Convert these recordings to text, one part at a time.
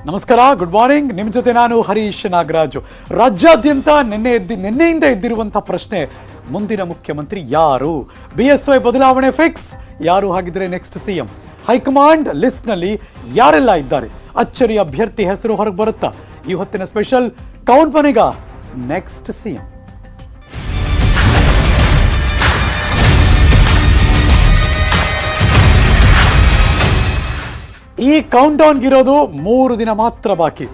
ನಮಸ್ಕಾರ, good morning. ನಿಮ್ಮ ಜೊತೆ ನಾನು ಹರೀಶ್ ನಾಗರಾಜು. ರಾಜ್ಯಾದ್ಯಂತ ನಿನ್ನೆಯಿಂದ ಎದ್ದಿರುವಂಥ ಪ್ರಶ್ನೆ, ಮುಂದಿನ ಮುಖ್ಯಮಂತ್ರಿ ಯಾರು? BSY ಬದಲಾವಣೆ ಫಿಕ್ಸ್? ಯಾರು ಹಾಗಿದ್ರೆ ನೆಕ್ಸ್ಟ್ CM? ಹೈಕಮಾಂಡ್ ಲಿಸ್ಟ್ನಲ್ಲಿ ಯಾರೆಲ್ಲ ಇದ್ದಾರೆ? ಅಚ್ಚರಿ ಅಭ್ಯರ್ಥಿ ಹೆಸರು ಹೊರಗೆ ಬರುತ್ತಾ? ಈ ಹೊತ್ತಿನ special Kaun Banega next CM. ಈ ಕೌಂಟ್ ಡೌನ್ಗಿರೋದು 3 ದಿನ ಮಾತ್ರ ಬಾಕಿ.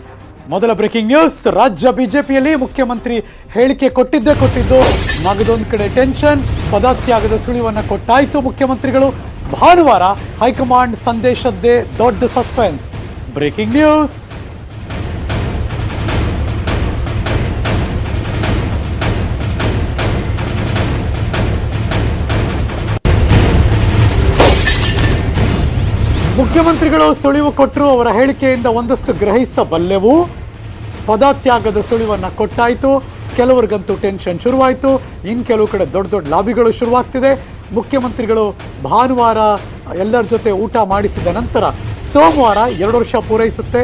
ಮೊದಲ ಬ್ರೇಕಿಂಗ್ ನ್ಯೂಸ್, ರಾಜ್ಯ ಬಿಜೆಪಿಯಲ್ಲಿ ಮುಖ್ಯಮಂತ್ರಿ ಹೇಳಿಕೆ ಕೊಟ್ಟಿದ್ದು ಮಗದೊಂದು ಕಡೆ ಟೆನ್ಷನ್, ಪದತ್ಯಾಗದ ಸುಳಿವನ್ನು ಕೊಟ್ಟಾಯಿತು ಮುಖ್ಯಮಂತ್ರಿಗಳು. ಭಾನುವಾರ ಹೈಕಮಾಂಡ್ ಸಂದೇಶದ್ದೇ ದೊಡ್ಡ ಸಸ್ಪೆನ್ಸ್. Breaking news. ಮುಖ್ಯಮಂತ್ರಿಗಳು ಸುಳಿವು ಕೊಟ್ಟರು, ಅವರ ಹೇಳಿಕೆಯಿಂದ ಒಂದಷ್ಟು ಗ್ರಹಿಸಬಲ್ಲೆವು. ಪದತ್ಯಾಗದ ಸುಳಿವನ್ನು ಕೊಟ್ಟಾಯಿತು. ಕೆಲವರಿಗಂತೂ ಟೆನ್ಷನ್ ಶುರುವಾಯಿತು, ಇನ್ನು ಕೆಲವು ಕಡೆ ದೊಡ್ಡ ದೊಡ್ಡ ಲಾಬಿಗಳು ಶುರುವಾಗ್ತಿದೆ. ಮುಖ್ಯಮಂತ್ರಿಗಳು ಭಾನುವಾರ ಎಲ್ಲರ ಜೊತೆ ಊಟ ಮಾಡಿಸಿದ ನಂತರ ಸೋಮವಾರ 2 ವರ್ಷ ಪೂರೈಸುತ್ತೆ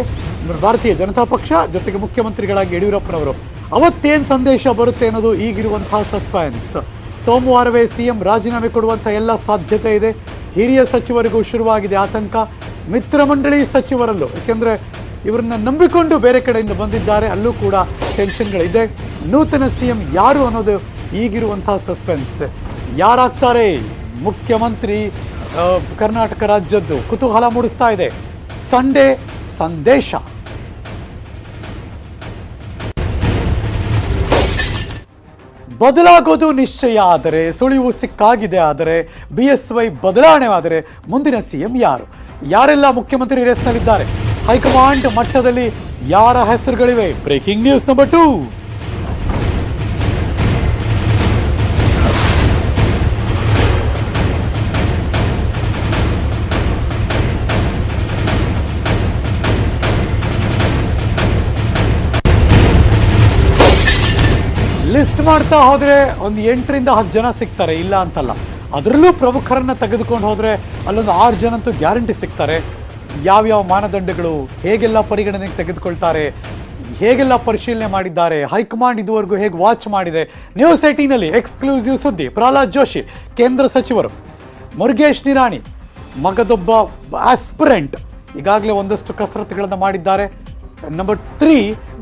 ಭಾರತೀಯ ಜನತಾ ಪಕ್ಷ, ಜೊತೆಗೆ ಮುಖ್ಯಮಂತ್ರಿಗಳಾಗಿ ಯಡಿಯೂರಪ್ಪನವರು. ಅವತ್ತೇನು ಸಂದೇಶ ಬರುತ್ತೆ ಅನ್ನೋದು ಈಗಿರುವಂತಹ ಸಸ್ಪೆನ್ಸ್. ಸೋಮವಾರವೇ CM ರಾಜೀನಾಮೆ ಕೊಡುವಂಥ ಎಲ್ಲ ಸಾಧ್ಯತೆ ಇದೆ. ಹಿರಿಯ ಸಚಿವರಿಗೂ ಶುರುವಾಗಿದೆ ಆತಂಕ, ಮಿತ್ರ ಮಂಡಳಿ ಸಚಿವರಲ್ಲೂ. ಯಾಕೆಂದರೆ ಇವರನ್ನ ನಂಬಿಕೊಂಡು ಬೇರೆ ಕಡೆಯಿಂದ ಬಂದಿದ್ದಾರೆ, ಅಲ್ಲೂ ಕೂಡ ಟೆನ್ಷನ್ಗಳಿದೆ. ನೂತನ CM ಯಾರು ಅನ್ನೋದು ಈಗಿರುವಂಥ ಸಸ್ಪೆನ್ಸ್. ಯಾರಾಗ್ತಾರೆ ಮುಖ್ಯಮಂತ್ರಿ ಕರ್ನಾಟಕ ರಾಜ್ಯದ್ದು ಕುತೂಹಲ ಮೂಡಿಸ್ತಾ ಇದೆ. ಸಂಡೇ ಸಂದೇಶ. ಬದಲಾಗೋದು ನಿಶ್ಚಯ ಆದರೆ, ಸುಳಿವು ಸಿಕ್ಕಾಗಿದೆ ಆದರೆ, BSY ಬದಲಾವಣೆ ಆದರೆ ಮುಂದಿನ CM ಯಾರು? ಯಾರೆಲ್ಲ ಮುಖ್ಯಮಂತ್ರಿ ರೇಸ್ನಲ್ಲಿದ್ದಾರೆ? ಹೈಕಮಾಂಡ್ ಮಟ್ಟದಲ್ಲಿ ಯಾರ ಹೆಸರುಗಳಿವೆ? Breaking news number 2. ಲಿಸ್ಟ್ ಮಾಡ್ತಾ ಹೋದರೆ ಒಂದು 8ರಿಂದ 10 ಜನ ಸಿಗ್ತಾರೆ, ಇಲ್ಲ ಅಂತಲ್ಲ. ಅದರಲ್ಲೂ ಪ್ರಮುಖರನ್ನ ತೆಗೆದುಕೊಂಡು ಹೋದರೆ ಅಲ್ಲೊಂದು 6 ಜನ ಅಂತೂ ಗ್ಯಾರಂಟಿ ಸಿಗ್ತಾರೆ. ಯಾವ್ಯಾವ ಮಾನದಂಡಗಳು, ಹೇಗೆಲ್ಲ ಪರಿಗಣನೆಗೆ ತೆಗೆದುಕೊಳ್ತಾರೆ, ಹೇಗೆಲ್ಲ ಪರಿಶೀಲನೆ ಮಾಡಿದ್ದಾರೆ, ಹೈಕಮಾಂಡ್ ಇದುವರೆಗೂ ಹೇಗೆ ವಾಚ್ ಮಾಡಿದೆ. ನ್ಯೂಸ್ 18ನಲ್ಲಿ ಎಕ್ಸ್ಕ್ಲೂಸಿವ್ ಸುದ್ದಿ. ಪ್ರಹ್ಲಾದ್ ಜೋಶಿ ಕೇಂದ್ರ ಸಚಿವರು, ಮುರುಗೇಶ್ ನಿರಾಣಿ ಮಗದೊಬ್ಬ ಆಸ್ಪಿರೆಂಟ್, ಈಗಾಗಲೇ ಒಂದಷ್ಟು ಕಸರತ್ತುಗಳನ್ನು ಮಾಡಿದ್ದಾರೆ. ನಂಬರ್ 3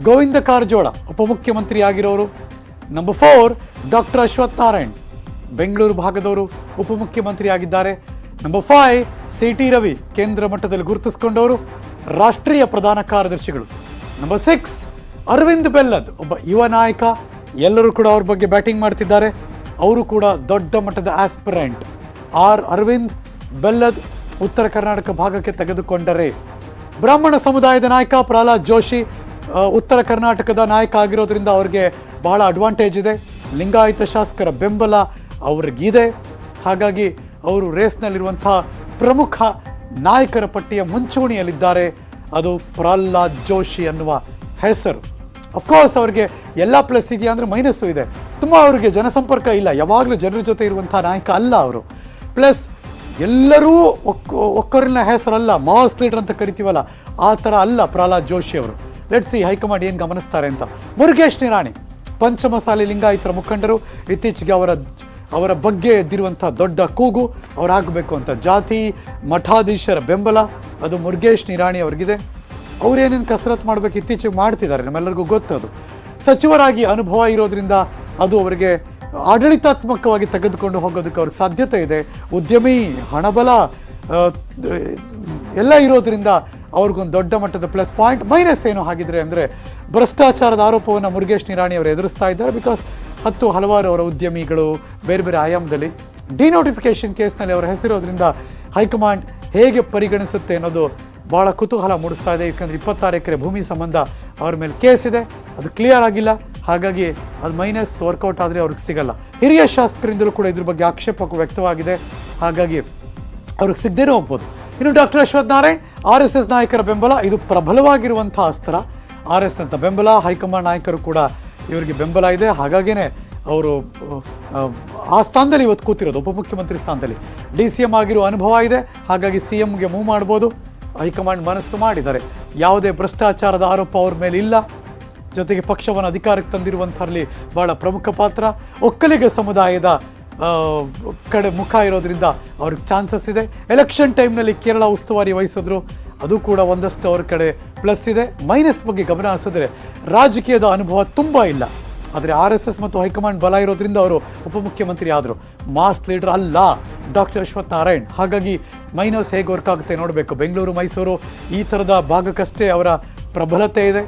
ಗೋವಿಂದ ಕಾರಜೋಳ ಉಪಮುಖ್ಯಮಂತ್ರಿ ಆಗಿರೋರು. ನಂಬರ್ 4 ಡಾಕ್ಟರ್ ಅಶ್ವಥ್ ನಾರಾಯಣ್ ಬೆಂಗಳೂರು ಭಾಗದವರು ಉಪಮುಖ್ಯಮಂತ್ರಿ ಆಗಿದ್ದಾರೆ. ನಂಬರ್ 5 CT ರವಿ ಕೇಂದ್ರ ಮಟ್ಟದಲ್ಲಿ ಗುರುತಿಸಿಕೊಂಡವರು, ರಾಷ್ಟ್ರೀಯ ಪ್ರಧಾನ ಕಾರ್ಯದರ್ಶಿಗಳು. ನಂಬರ್ 6 ಅರವಿಂದ್ ಬೆಲ್ಲದ್ ಒಬ್ಬ ಯುವ ನಾಯಕ, ಎಲ್ಲರೂ ಕೂಡ ಅವ್ರ ಬಗ್ಗೆ ಬ್ಯಾಟಿಂಗ್ ಮಾಡ್ತಿದ್ದಾರೆ, ಅವರು ಕೂಡ ದೊಡ್ಡ ಮಟ್ಟದ ಆಸ್ಪಿರೆಂಟ್. ಅರವಿಂದ್ ಬೆಲ್ಲದ್ ಉತ್ತರ ಕರ್ನಾಟಕ ಭಾಗಕ್ಕೆ ತೆಗೆದುಕೊಂಡರೆ. ಬ್ರಾಹ್ಮಣ ಸಮುದಾಯದ ನಾಯಕ ಪ್ರಹ್ಲಾದ್ ಜೋಶಿ ಉತ್ತರ ಕರ್ನಾಟಕದ ನಾಯಕ ಆಗಿರೋದ್ರಿಂದ ಅವ್ರಿಗೆ ಬಹಳ ಅಡ್ವಾಂಟೇಜ್ ಇದೆ. ಲಿಂಗಾಯತ ಶಾಸಕರ ಬೆಂಬಲ ಅವ್ರಿಗಿದೆ. ಹಾಗಾಗಿ ಅವರು ರೇಸ್ನಲ್ಲಿರುವಂಥ ಪ್ರಮುಖ ನಾಯಕರ ಪಟ್ಟಿಯ ಮುಂಚೂಣಿಯಲ್ಲಿದ್ದಾರೆ. ಅದು ಪ್ರಹ್ಲಾದ್ ಜೋಶಿ ಅನ್ನುವ ಹೆಸರು. ಅಫ್ಕೋರ್ಸ್ ಅವ್ರಿಗೆ ಎಲ್ಲ ಪ್ಲಸ್ ಇದೆಯಾ ಅಂದರೆ ಮೈನಸ್ಸು ಇದೆ. ತುಂಬ ಅವ್ರಿಗೆ ಜನಸಂಪರ್ಕ ಇಲ್ಲ, ಯಾವಾಗಲೂ ಜನರ ಜೊತೆ ಇರುವಂಥ ನಾಯಕ ಅಲ್ಲ ಅವರು. ಪ್ಲಸ್ ಎಲ್ಲರೂ ಒಕ್ಕರಿನ ಹೆಸರಲ್ಲ, ಮಾಸ್ ಲೀಡರ್ ಅಂತ ಕರಿತೀವಲ್ಲ, ಆ ಥರ ಅಲ್ಲ ಪ್ರಹ್ಲಾದ್ ಜೋಶಿ ಅವರು. ಲೆಟ್ಸ್ ಸಿ ಹೈಕಮಾಂಡ್ ಏನು ಗಮನಿಸ್ತಾರೆ ಅಂತ. ಮುರುಗೇಶ್ ನಿರಾಣಿ ಪಂಚಮಸಾಲಿ ಲಿಂಗಾಯತರ ಮುಖಂಡರು. ಇತ್ತೀಚೆಗೆ ಅವರ ಬಗ್ಗೆ ಎದ್ದಿರುವಂಥ ದೊಡ್ಡ ಕೂಗು, ಅವರಾಗಬೇಕು ಅಂತ ಜಾತಿ ಮಠಾಧೀಶರ ಬೆಂಬಲ, ಅದು ಮುರುಗೇಶ್ ನಿರಾಣಿ ಅವ್ರಿಗಿದೆ. ಅವರೇನೇನು ಕಸರತ್ತು ಮಾಡಬೇಕು ಇತ್ತೀಚೆಗೆ ಮಾಡ್ತಿದ್ದಾರೆ, ನಮ್ಮೆಲ್ಲರಿಗೂ ಗೊತ್ತದು. ಸಚಿವರಾಗಿ ಅನುಭವ ಇರೋದ್ರಿಂದ ಅದು ಅವರಿಗೆ ಆಡಳಿತಾತ್ಮಕವಾಗಿ ತೆಗೆದುಕೊಂಡು ಹೋಗೋದಕ್ಕೆ ಅವ್ರಿಗೆ ಸಾಧ್ಯತೆ ಇದೆ. ಉದ್ಯಮಿ, ಹಣಬಲ ಎಲ್ಲ ಇರೋದ್ರಿಂದ ಅವ್ರಿಗೊಂದು ದೊಡ್ಡ ಮಟ್ಟದ ಪ್ಲಸ್ ಪಾಯಿಂಟ್. ಮೈನಸ್ ಏನು ಹಾಗಿದ್ರೆ ಅಂದರೆ, ಭ್ರಷ್ಟಾಚಾರದ ಆರೋಪವನ್ನು ಮುರುಗೇಶ್ ನಿರಾಣಿ ಅವರು ಎದುರಿಸ್ತಾ ಇದ್ದಾರೆ. ಬಿಕಾಸ್ ಹಲವಾರು ಅವರ ಉದ್ಯಮಿಗಳು ಬೇರೆ ಬೇರೆ ಆಯಾಮದಲ್ಲಿ ಡಿನೋಟಿಫಿಕೇಶನ್ ಕೇಸ್ನಲ್ಲಿ ಅವರ ಹೆಸರಿರೋದ್ರಿಂದ ಹೈಕಮಾಂಡ್ ಹೇಗೆ ಪರಿಗಣಿಸುತ್ತೆ ಅನ್ನೋದು ಭಾಳ ಕುತೂಹಲ ಮೂಡಿಸ್ತಾ ಇದೆ. ಯಾಕಂದರೆ 26 ಎಕರೆ ಭೂಮಿ ಸಂಬಂಧ ಅವ್ರ ಮೇಲೆ ಕೇಸ್ ಇದೆ, ಅದು ಕ್ಲಿಯರ್ ಆಗಿಲ್ಲ. ಹಾಗಾಗಿ ಅದು ಮೈನಸ್ ವರ್ಕೌಟ್ ಆದರೆ ಅವ್ರಿಗೆ ಸಿಗಲ್ಲ. ಹಿರಿಯ ಶಾಸಕರಿಂದಲೂ ಕೂಡ ಇದ್ರ ಬಗ್ಗೆ ಆಕ್ಷೇಪ ವ್ಯಕ್ತವಾಗಿದೆ. ಹಾಗಾಗಿ ಅವ್ರಿಗೆ ಸಿಗದೇನೂ ಹೋಗ್ಬೋದು. ಇನ್ನು ಡಾಕ್ಟರ್ ಅಶ್ವಥ್ ನಾರಾಯಣ್ RSS ನಾಯಕರ ಬೆಂಬಲ, ಇದು ಪ್ರಬಲವಾಗಿರುವಂಥ ಅಸ್ತ್ರ. RSS ಅಂತ ಬೆಂಬಲ, ಹೈಕಮಾಂಡ್ ನಾಯಕರು ಕೂಡ ಇವರಿಗೆ ಬೆಂಬಲ ಇದೆ. ಹಾಗಾಗಿಯೇ ಅವರು ಆ ಸ್ಥಾನದಲ್ಲಿ ಇವತ್ತು ಕೂತಿರೋದು, ಉಪಮುಖ್ಯಮಂತ್ರಿ ಸ್ಥಾನದಲ್ಲಿ. DCM ಆಗಿರೋ ಅನುಭವ ಇದೆ, ಹಾಗಾಗಿ CMಗೆ ಮೂವ್ ಮಾಡ್ಬೋದು. ಹೈಕಮಾಂಡ್ ಮನಸ್ಸು ಮಾಡಿದ್ದಾರೆ. ಯಾವುದೇ ಭ್ರಷ್ಟಾಚಾರದ ಆರೋಪ ಅವ್ರ ಮೇಲೆ ಇಲ್ಲ. ಜೊತೆಗೆ ಪಕ್ಷವನ್ನು ಅಧಿಕಾರಕ್ಕೆ ತಂದಿರುವಂಥರಲ್ಲಿ ಬಹಳ ಪ್ರಮುಖ ಪಾತ್ರ. ಒಕ್ಕಲಿಗ ಸಮುದಾಯದ ಕಡೆ ಮುಖ ಇರೋದ್ರಿಂದ ಅವ್ರಿಗೆ ಚಾನ್ಸಸ್ ಇದೆ. ಎಲೆಕ್ಷನ್ ಟೈಮ್ನಲ್ಲಿ ಕೇರಳ ಉಸ್ತುವಾರಿ ವಹಿಸಿದ್ರು, ಅದು ಕೂಡ ಒಂದಷ್ಟು ಅವ್ರ ಕಡೆ ಪ್ಲಸ್ ಇದೆ. ಮೈನಸ್ ಬಗ್ಗೆ ಗಮನ ಹರಿಸಿದ್ರೆ ರಾಜಕೀಯದ ಅನುಭವ ತುಂಬ ಇಲ್ಲ. ಆದರೆ RSS ಮತ್ತು ಹೈಕಮಾಂಡ್ ಬಲ ಇರೋದ್ರಿಂದ ಅವರು ಉಪಮುಖ್ಯಮಂತ್ರಿ ಆದರು. ಮಾಸ್ ಲೀಡರ್ ಅಲ್ಲ ಡಾಕ್ಟರ್ ಅಶ್ವಥ್ ನಾರಾಯಣ್. ಹಾಗಾಗಿ ಮೈನಸ್ ಹೇಗೆ ವರ್ಕ್ ಆಗುತ್ತೆ ನೋಡಬೇಕು. ಬೆಂಗಳೂರು, ಮೈಸೂರು ಈ ಥರದ ಭಾಗಕ್ಕಷ್ಟೇ ಅವರ ಪ್ರಬಲತೆ ಇದೆ.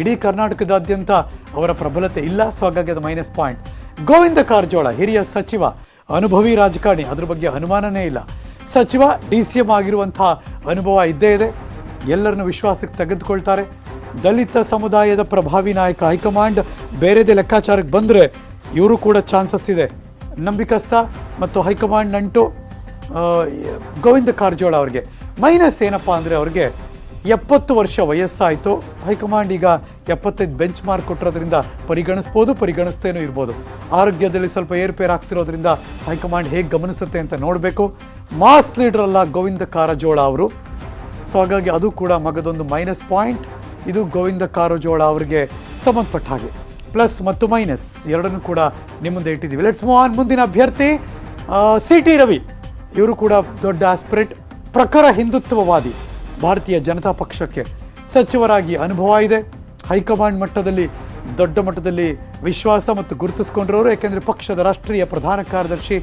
ಇಡೀ ಕರ್ನಾಟಕದಾದ್ಯಂತ ಅವರ ಪ್ರಬಲತೆ ಇಲ್ಲ. ಸೊ ಹಾಗಾಗಿ ಅದು ಮೈನಸ್ ಪಾಯಿಂಟ್. ಗೋವಿಂದ ಕಾರಜೋಳ ಹಿರಿಯ ಸಚಿವ, ಅನುಭವಿ ರಾಜಕಾರಣಿ, ಅದ್ರ ಬಗ್ಗೆ ಅನುಮಾನನೇ ಇಲ್ಲ. ಸಚಿವ, DCM ಆಗಿರುವಂಥ ಅನುಭವ ಇದ್ದೇ ಇದೆ. ಎಲ್ಲರನ್ನು ವಿಶ್ವಾಸಕ್ಕೆ ತೆಗೆದುಕೊಳ್ತಾರೆ. ದಲಿತ ಸಮುದಾಯದ ಪ್ರಭಾವಿ ನಾಯಕ. ಹೈಕಮಾಂಡ್ ಬೇರೆದೇ ಲೆಕ್ಕಾಚಾರಕ್ಕೆ ಬಂದರೆ ಇವರು ಕೂಡ ಚಾನ್ಸಸ್ ಇದೆ. ನಂಬಿಕಸ್ಥ ಮತ್ತು ಹೈಕಮಾಂಡ್ ನಂಟು ಗೋವಿಂದ ಕಾರಜೋಳ ಅವ್ರಿಗೆ. ಮೈನಸ್ ಏನಪ್ಪ ಅಂದರೆ ಅವ್ರಿಗೆ 70 ವರ್ಷ ವಯಸ್ಸಾಯಿತು. ಹೈಕಮಾಂಡ್ ಈಗ 75 ಬೆಂಚ್ ಮಾರ್ಕ್ ಕೊಟ್ಟಿರೋದ್ರಿಂದ ಪರಿಗಣಿಸ್ಬೋದು, ಪರಿಗಣಿಸ್ತೇನೂ ಇರ್ಬೋದು. ಆರೋಗ್ಯದಲ್ಲಿ ಸ್ವಲ್ಪ ಏರುಪೇರು ಆಗ್ತಿರೋದ್ರಿಂದ ಹೈಕಮಾಂಡ್ ಹೇಗೆ ಗಮನಿಸುತ್ತೆ ಅಂತ ನೋಡಬೇಕು. ಮಾಸ್ ಲೀಡರ್ ಅಲ್ಲ ಗೋವಿಂದ ಕಾರಜೋಳ ಅವರು. ಸೊ ಹಾಗಾಗಿ ಅದು ಕೂಡ ಮಗದೊಂದು ಮೈನಸ್ ಪಾಯಿಂಟ್. ಇದು ಗೋವಿಂದ ಕಾರಜೋಳ ಅವರಿಗೆ ಸಂಬಂಧಪಟ್ಟ ಹಾಗೆ ಪ್ಲಸ್ ಮತ್ತು ಮೈನಸ್ ಎರಡನ್ನೂ ಕೂಡ ನಿಮ್ಮ ಮುಂದೆ ಇಟ್ಟಿದ್ದೀವಿ. Let's move on. ಮುಂದಿನ ಅಭ್ಯರ್ಥಿ CT ರವಿ. ಇವರು ಕೂಡ ದೊಡ್ಡ ಆಸ್ಪಿರೆಂಟ್, ಪ್ರಖರ ಹಿಂದುತ್ವವಾದಿ. ಭಾರತೀಯ ಜನತಾ ಪಕ್ಷಕ್ಕೆ ಸಚಿವರಾಗಿ ಅನುಭವ ಇದೆ. ಹೈಕಮಾಂಡ್ ಮಟ್ಟದಲ್ಲಿ ದೊಡ್ಡ ಮಟ್ಟದಲ್ಲಿ ವಿಶ್ವಾಸ ಮತ್ತು ಗುರುತಿಸ್ಕೊಂಡಿರೋರು. ಯಾಕೆಂದರೆ ಪಕ್ಷದ ರಾಷ್ಟ್ರೀಯ ಪ್ರಧಾನ ಕಾರ್ಯದರ್ಶಿ.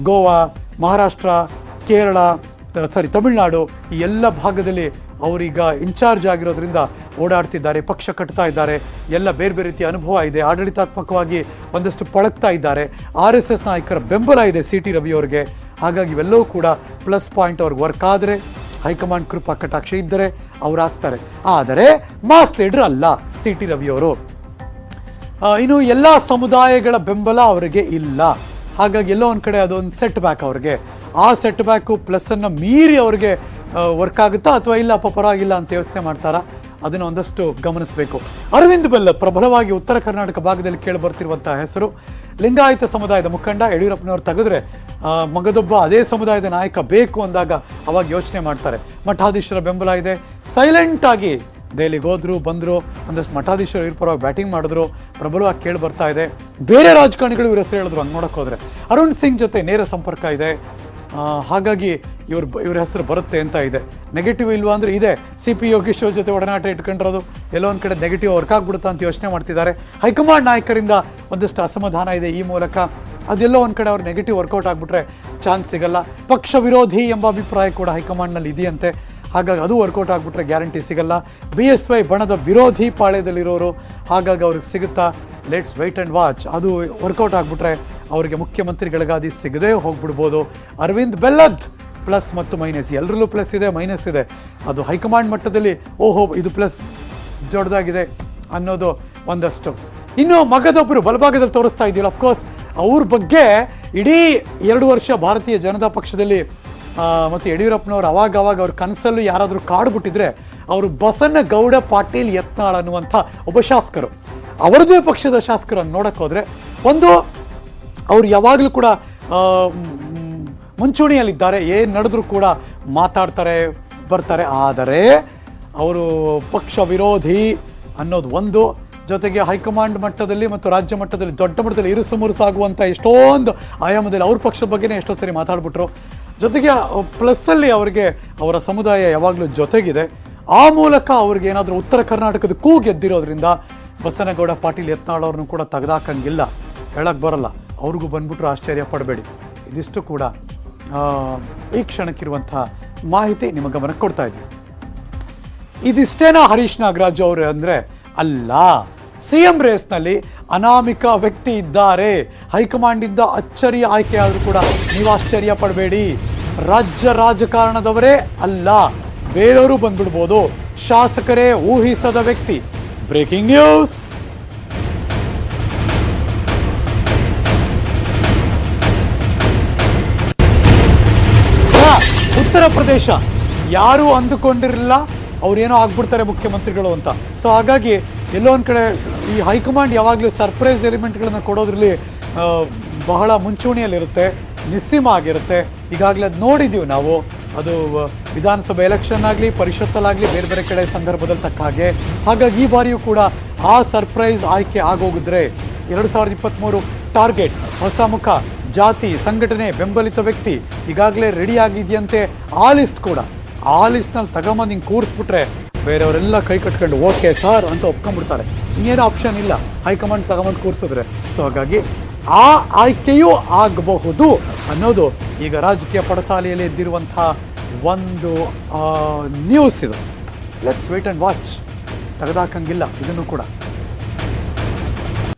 ಗೋವಾ, ಮಹಾರಾಷ್ಟ್ರ, ಕೇರಳ, ತಮಿಳುನಾಡು ಈ ಎಲ್ಲ ಭಾಗದಲ್ಲಿ ಅವರೀಗ ಇನ್ಚಾರ್ಜ್ ಆಗಿರೋದ್ರಿಂದ ಓಡಾಡ್ತಿದ್ದಾರೆ, ಪಕ್ಷ ಕಟ್ತಾ ಇದ್ದಾರೆ. ಎಲ್ಲ ಬೇರೆ ಬೇರೆ ರೀತಿಯ ಅನುಭವ ಇದೆ. ಆಡಳಿತಾತ್ಮಕವಾಗಿ ಒಂದಷ್ಟು ಪಳಗ್ತಾ ಇದ್ದಾರೆ. RSS ನಾಯಕರ ಬೆಂಬಲ ಇದೆ CT ರವಿ ಅವರಿಗೆ. ಹಾಗಾಗಿ ಇವೆಲ್ಲವೂ ಕೂಡ ಪ್ಲಸ್ ಪಾಯಿಂಟ್. ಅವ್ರಿಗೆ ವರ್ಕ್ ಆದರೆ, ಹೈಕಮಾಂಡ್ ಕೃಪಾ ಕಟಾಕ್ಷ ಇದ್ದರೆ ಅವ್ರು ಆಗ್ತಾರೆ. ಆದರೆ ಮಾಸ್ ಲೀಡರ್ ಅಲ್ಲ CT ರವಿ ಅವರು. ಇನ್ನು ಎಲ್ಲ ಸಮುದಾಯಗಳ ಬೆಂಬಲ ಅವರಿಗೆ ಇಲ್ಲ. ಹಾಗಾಗಿ ಎಲ್ಲೋ ಒಂದು ಕಡೆ ಅದೊಂದು ಸೆಟ್ ಬ್ಯಾಕ್ ಅವ್ರಿಗೆ. ಆ ಸೆಟ್ ಬ್ಯಾಕು ಪ್ಲಸ್ಸನ್ನು ಮೀರಿ ಅವ್ರಿಗೆ ವರ್ಕ್ ಆಗುತ್ತಾ ಅಥವಾ ಇಲ್ಲಪ್ಪ ಪರವಾಗಿಲ್ಲ ಅಂತ ಯೋಚನೆ ಮಾಡ್ತಾರಾ, ಅದನ್ನು ಒಂದಷ್ಟು ಗಮನಿಸಬೇಕು. ಅರವಿಂದ್ ಬೆಲ್ಲದ್ ಪ್ರಬಲವಾಗಿ ಉತ್ತರ ಕರ್ನಾಟಕ ಭಾಗದಲ್ಲಿ ಕೇಳಿಬರ್ತಿರುವಂಥ ಹೆಸರು. ಲಿಂಗಾಯತ ಸಮುದಾಯದ ಮುಖಂಡ. ಯಡಿಯೂರಪ್ಪನವ್ರು ತೆಗೆದ್ರೆ ಮಗದೊಬ್ಬ ಅದೇ ಸಮುದಾಯದ ನಾಯಕ ಬೇಕು ಅಂದಾಗ ಅವಾಗ ಯೋಚನೆ ಮಾಡ್ತಾರೆ. ಮಠಾಧೀಶರ ಬೆಂಬಲ ಇದೆ. ಸೈಲೆಂಟಾಗಿ ದೆಹಲಿಗೆ ಹೋದ್ರು, ಬಂದರು, ಒಂದಷ್ಟು ಮಠಾಧೀಶರು ಇವ್ರ ಪರವಾಗಿ ಬ್ಯಾಟಿಂಗ್ ಮಾಡಿದ್ರು. ಪ್ರಬಲವಾಗಿ ಕೇಳಿ ಬರ್ತಾ ಇದೆ. ಬೇರೆ ರಾಜಕಾರಣಿಗಳು ಇವ್ರ ಹೆಸರು ಹೇಳಿದ್ರು. ಹಂಗೆ ನೋಡೋಕೆ ಹೋದರೆ ಅರುಣ್ ಸಿಂಗ್ ಜೊತೆ ನೇರ ಸಂಪರ್ಕ ಇದೆ. ಹಾಗಾಗಿ ಇವ್ರ ಹೆಸರು ಬರುತ್ತೆ ಅಂತ ಇದೆ. ನೆಗೆಟಿವ್ ಇಲ್ವಾ ಅಂದರೆ ಇದೆ. CP ಯೋಗೇಶ್ವರ್ ಜೊತೆ ಒಡನಾಟ ಇಟ್ಕೊಂಡಿರೋದು ಎಲ್ಲೋ ಒಂದು ಕಡೆ ನೆಗೆಟಿವ್ ವರ್ಕ್ ಆಗ್ಬಿಡುತ್ತಾ ಅಂತ ಯೋಚನೆ ಮಾಡ್ತಿದ್ದಾರೆ. ಹೈಕಮಾಂಡ್ ನಾಯಕರಿಂದ ಒಂದಷ್ಟು ಅಸಮಾಧಾನ ಇದೆ ಈ ಮೂಲಕ. ಅದೆಲ್ಲೋ ಒಂದು ಕಡೆ ಅವ್ರು ನೆಗೆಟಿವ್ ವರ್ಕೌಟ್ ಆಗಿಬಿಟ್ರೆ ಚಾನ್ಸ್ ಸಿಗಲ್ಲ. ಪಕ್ಷ ವಿರೋಧಿ ಎಂಬ ಅಭಿಪ್ರಾಯ ಕೂಡ ಹೈಕಮಾಂಡ್ನಲ್ಲಿ ಇದೆಯಂತೆ. ಹಾಗಾಗಿ ಅದು ವರ್ಕೌಟ್ ಆಗಿಬಿಟ್ರೆ ಗ್ಯಾರಂಟಿ ಸಿಗಲ್ಲ. BSY ಬಣದ ವಿರೋಧಿ ಪಾಳ್ಯದಲ್ಲಿರೋರು. ಹಾಗಾಗಿ ಅವ್ರಿಗೆ ಸಿಗುತ್ತಾ? Let's wait and watch. ಅದು ವರ್ಕೌಟ್ ಆಗಿಬಿಟ್ರೆ ಅವರಿಗೆ ಮುಖ್ಯಮಂತ್ರಿಗಳಿಗಾದಿ ಸಿಗದೇ ಹೋಗ್ಬಿಡ್ಬೋದು. ಅರವಿಂದ್ ಬೆಲ್ಲದ್ ಪ್ಲಸ್ ಮತ್ತು ಮೈನಸ್ ಎಲ್ಲರಲ್ಲೂ ಪ್ಲಸ್ ಇದೆ, ಮೈನಸ್ ಇದೆ. ಅದು ಹೈಕಮಾಂಡ್ ಮಟ್ಟದಲ್ಲಿ ಓಹೋ ಇದು ಪ್ಲಸ್ ದೊಡ್ಡದಾಗಿದೆ ಅನ್ನೋದು ಒಂದಷ್ಟು. ಇನ್ನು ಮಗದೊಬ್ಬರು ಬಲಭಾಗದಲ್ಲಿ ತೋರಿಸ್ತಾ ಇದೆಯಲ್ಲ, ಅಫ್ಕೋರ್ಸ್ ಅವ್ರ ಬಗ್ಗೆ ಇಡೀ 2 ವರ್ಷ ಭಾರತೀಯ ಜನತಾ ಪಕ್ಷದಲ್ಲಿ ಮತ್ತು ಯಡಿಯೂರಪ್ಪನವರು ಅವಾಗ ಅವ್ರ ಕನಸಲ್ಲೂ ಯಾರಾದರೂ ಕಾಡ್ಬಿಟ್ಟಿದ್ರೆ ಅವರು ಬಸನಗೌಡ ಪಾಟೀಲ್ ಯತ್ನಾಳ್ ಅನ್ನುವಂಥ ಒಬ್ಬ ಶಾಸಕರು. ಅವರದೇ ಪಕ್ಷದ ಶಾಸಕರನ್ನು ನೋಡಕ್ಕೆ ಹೋದರೆ ಒಂದು ಅವರು ಯಾವಾಗಲೂ ಕೂಡ ಮುಂಚೂಣಿಯಲ್ಲಿದ್ದಾರೆ. ಏನು ನಡೆದ್ರೂ ಕೂಡ ಮಾತಾಡ್ತಾರೆ, ಬರ್ತಾರೆ. ಆದರೆ ಅವರು ಪಕ್ಷ ವಿರೋಧಿ ಅನ್ನೋದು ಒಂದು. ಜೊತೆಗೆ ಹೈಕಮಾಂಡ್ ಮಟ್ಟದಲ್ಲಿ ಮತ್ತು ರಾಜ್ಯ ಮಟ್ಟದಲ್ಲಿ ದೊಡ್ಡ ಮಟ್ಟದಲ್ಲಿ ಇರುಸು ಮುರುಸಾಗುವಂಥ ಎಷ್ಟೊಂದು ಆಯಾಮದಲ್ಲಿ ಅವ್ರ ಪಕ್ಷದ ಬಗ್ಗೆನೇ ಎಷ್ಟೋ ಸರಿ ಮಾತಾಡ್ಬಿಟ್ರು. ಜೊತೆಗೆ ಪ್ಲಸ್ಸಲ್ಲಿ ಅವರಿಗೆ ಅವರ ಸಮುದಾಯ ಯಾವಾಗಲೂ ಜೊತೆಗಿದೆ. ಆ ಮೂಲಕ ಅವ್ರಿಗೆ ಏನಾದರೂ ಉತ್ತರ ಕರ್ನಾಟಕದ ಗೆದ್ದಿರೋದ್ರಿಂದ ಬಸನಗೌಡ ಪಾಟೀಲ್ ಯತ್ನಾಳ್ ಅವ್ರನ್ನೂ ಕೂಡ ತೆಗೆದಾಕಂಗಿಲ್ಲ, ಹೇಳಕ್ಕೆ ಬರಲ್ಲ. ಅವ್ರಿಗೂ ಬಂದ್ಬಿಟ್ರು ಆಶ್ಚರ್ಯ ಪಡಬೇಡಿ. ಇದಿಷ್ಟು ಕೂಡ ಈ ಕ್ಷಣಕ್ಕಿರುವಂಥ ಮಾಹಿತಿ ನಿಮ್ಮ ಗಮನಕ್ಕೆ ಕೊಡ್ತಾ ಇದ್ವಿ. ಇದಿಷ್ಟೇನಾ ಹರೀಶ್ ನಾಗರಾಜ್ ಅವರು ಅಂದರೆ ಅಲ್ಲ. CM ರೇಸ್ನಲ್ಲಿ ಅನಾಮಿಕ ವ್ಯಕ್ತಿ ಇದ್ದಾರೆ. ಹೈಕಮಾಂಡಿಂದ ಅಚ್ಚರಿಯ ಆಯ್ಕೆ ಆದರೂ ಕೂಡ ನೀವು ಆಶ್ಚರ್ಯ ಪಡಬೇಡಿ. ರಾಜ್ಯ ರಾಜಕಾರಣದವರೇ ಅಲ್ಲ, ಬೇರೆಯವರು ಬಂದ್ಬಿಡ್ಬೋದು. ಶಾಸಕರೇ ಊಹಿಸದ ವ್ಯಕ್ತಿ. Breaking news. ಉತ್ತರ ಪ್ರದೇಶ ಯಾರೂ ಅಂದುಕೊಂಡಿರಲಿಲ್ಲ ಅವ್ರೇನೋ ಆಗ್ಬಿಡ್ತಾರೆ ಮುಖ್ಯಮಂತ್ರಿಗಳು ಅಂತ. ಸೊ ಹಾಗಾಗಿ ಎಲ್ಲೋ ಒಂದು ಕಡೆ ಈ ಹೈಕಮಾಂಡ್ ಯಾವಾಗಲೂ ಸರ್ಪ್ರೈಸ್ ಎಲಿಮೆಂಟ್ಗಳನ್ನು ಕೊಡೋದ್ರಲ್ಲಿ ಬಹಳ ಮುಂಚೂಣಿಯಲ್ಲಿರುತ್ತೆ, ನಿಸ್ಸೀಮ ಆಗಿರುತ್ತೆ. ಈಗಾಗಲೇ ಅದು ನೋಡಿದ್ದೀವಿ ನಾವು. ಅದು ವಿಧಾನಸಭೆ ಎಲೆಕ್ಷನ್ ಆಗಲಿ, ಪರಿಷತ್ತಲ್ಲಾಗಲಿ, ಬೇರೆ ಬೇರೆ ಕಡೆ ಸಂದರ್ಭದಲ್ಲಿ ತಕ್ಕ ಹಾಗೆ. ಹಾಗಾಗಿ ಈ ಬಾರಿಯೂ ಕೂಡ ಆ ಸರ್ಪ್ರೈಸ್ ಆಯ್ಕೆ ಆಗೋಗಿದ್ರೆ 2023 ಟಾರ್ಗೆಟ್, ಹೊಸ ಮುಖ, ಜಾತಿ, ಸಂಘಟನೆ, ಬೆಂಬಲಿತ ವ್ಯಕ್ತಿ ಈಗಾಗಲೇ ರೆಡಿ ಆಗಿದೆಯಂತೆ. ಆ ಲಿಸ್ಟ್ ಕೂಡ, ಆ ಲಿಸ್ಟ್ನಲ್ಲಿ ತಗೊಂಬಂದು ಹಿಂಗೆ ಕೂರಿಸ್ಬಿಟ್ರೆ ಬೇರೆಯವರೆಲ್ಲ ಕೈ ಕಟ್ಕೊಂಡು ಓಕೆ ಸರ್ ಅಂತ ಒಪ್ಕೊಂಡ್ಬಿಡ್ತಾರೆ. ಇನ್ನೇನೋ ಆಪ್ಷನ್ ಇಲ್ಲ ಹೈಕಮಾಂಡ್ ತಗೊಂಬಂದು ಕೂರಿಸಿದ್ರೆ. ಸೊ ಹಾಗಾಗಿ ಆ ಆಯ್ಕೆಯೂ ಆಗಬಹುದು ಅನ್ನೋದು ಈಗ ರಾಜಕೀಯ ಪಡಸಾಲೆಯಲ್ಲಿ ಎದ್ದಿರುವಂಥ ಒಂದು ನ್ಯೂಸ್ ಇದು. Let's wait and watch. ತೆಗೆದಾಕಂಗಿಲ್ಲ ಇದನ್ನು ಕೂಡ.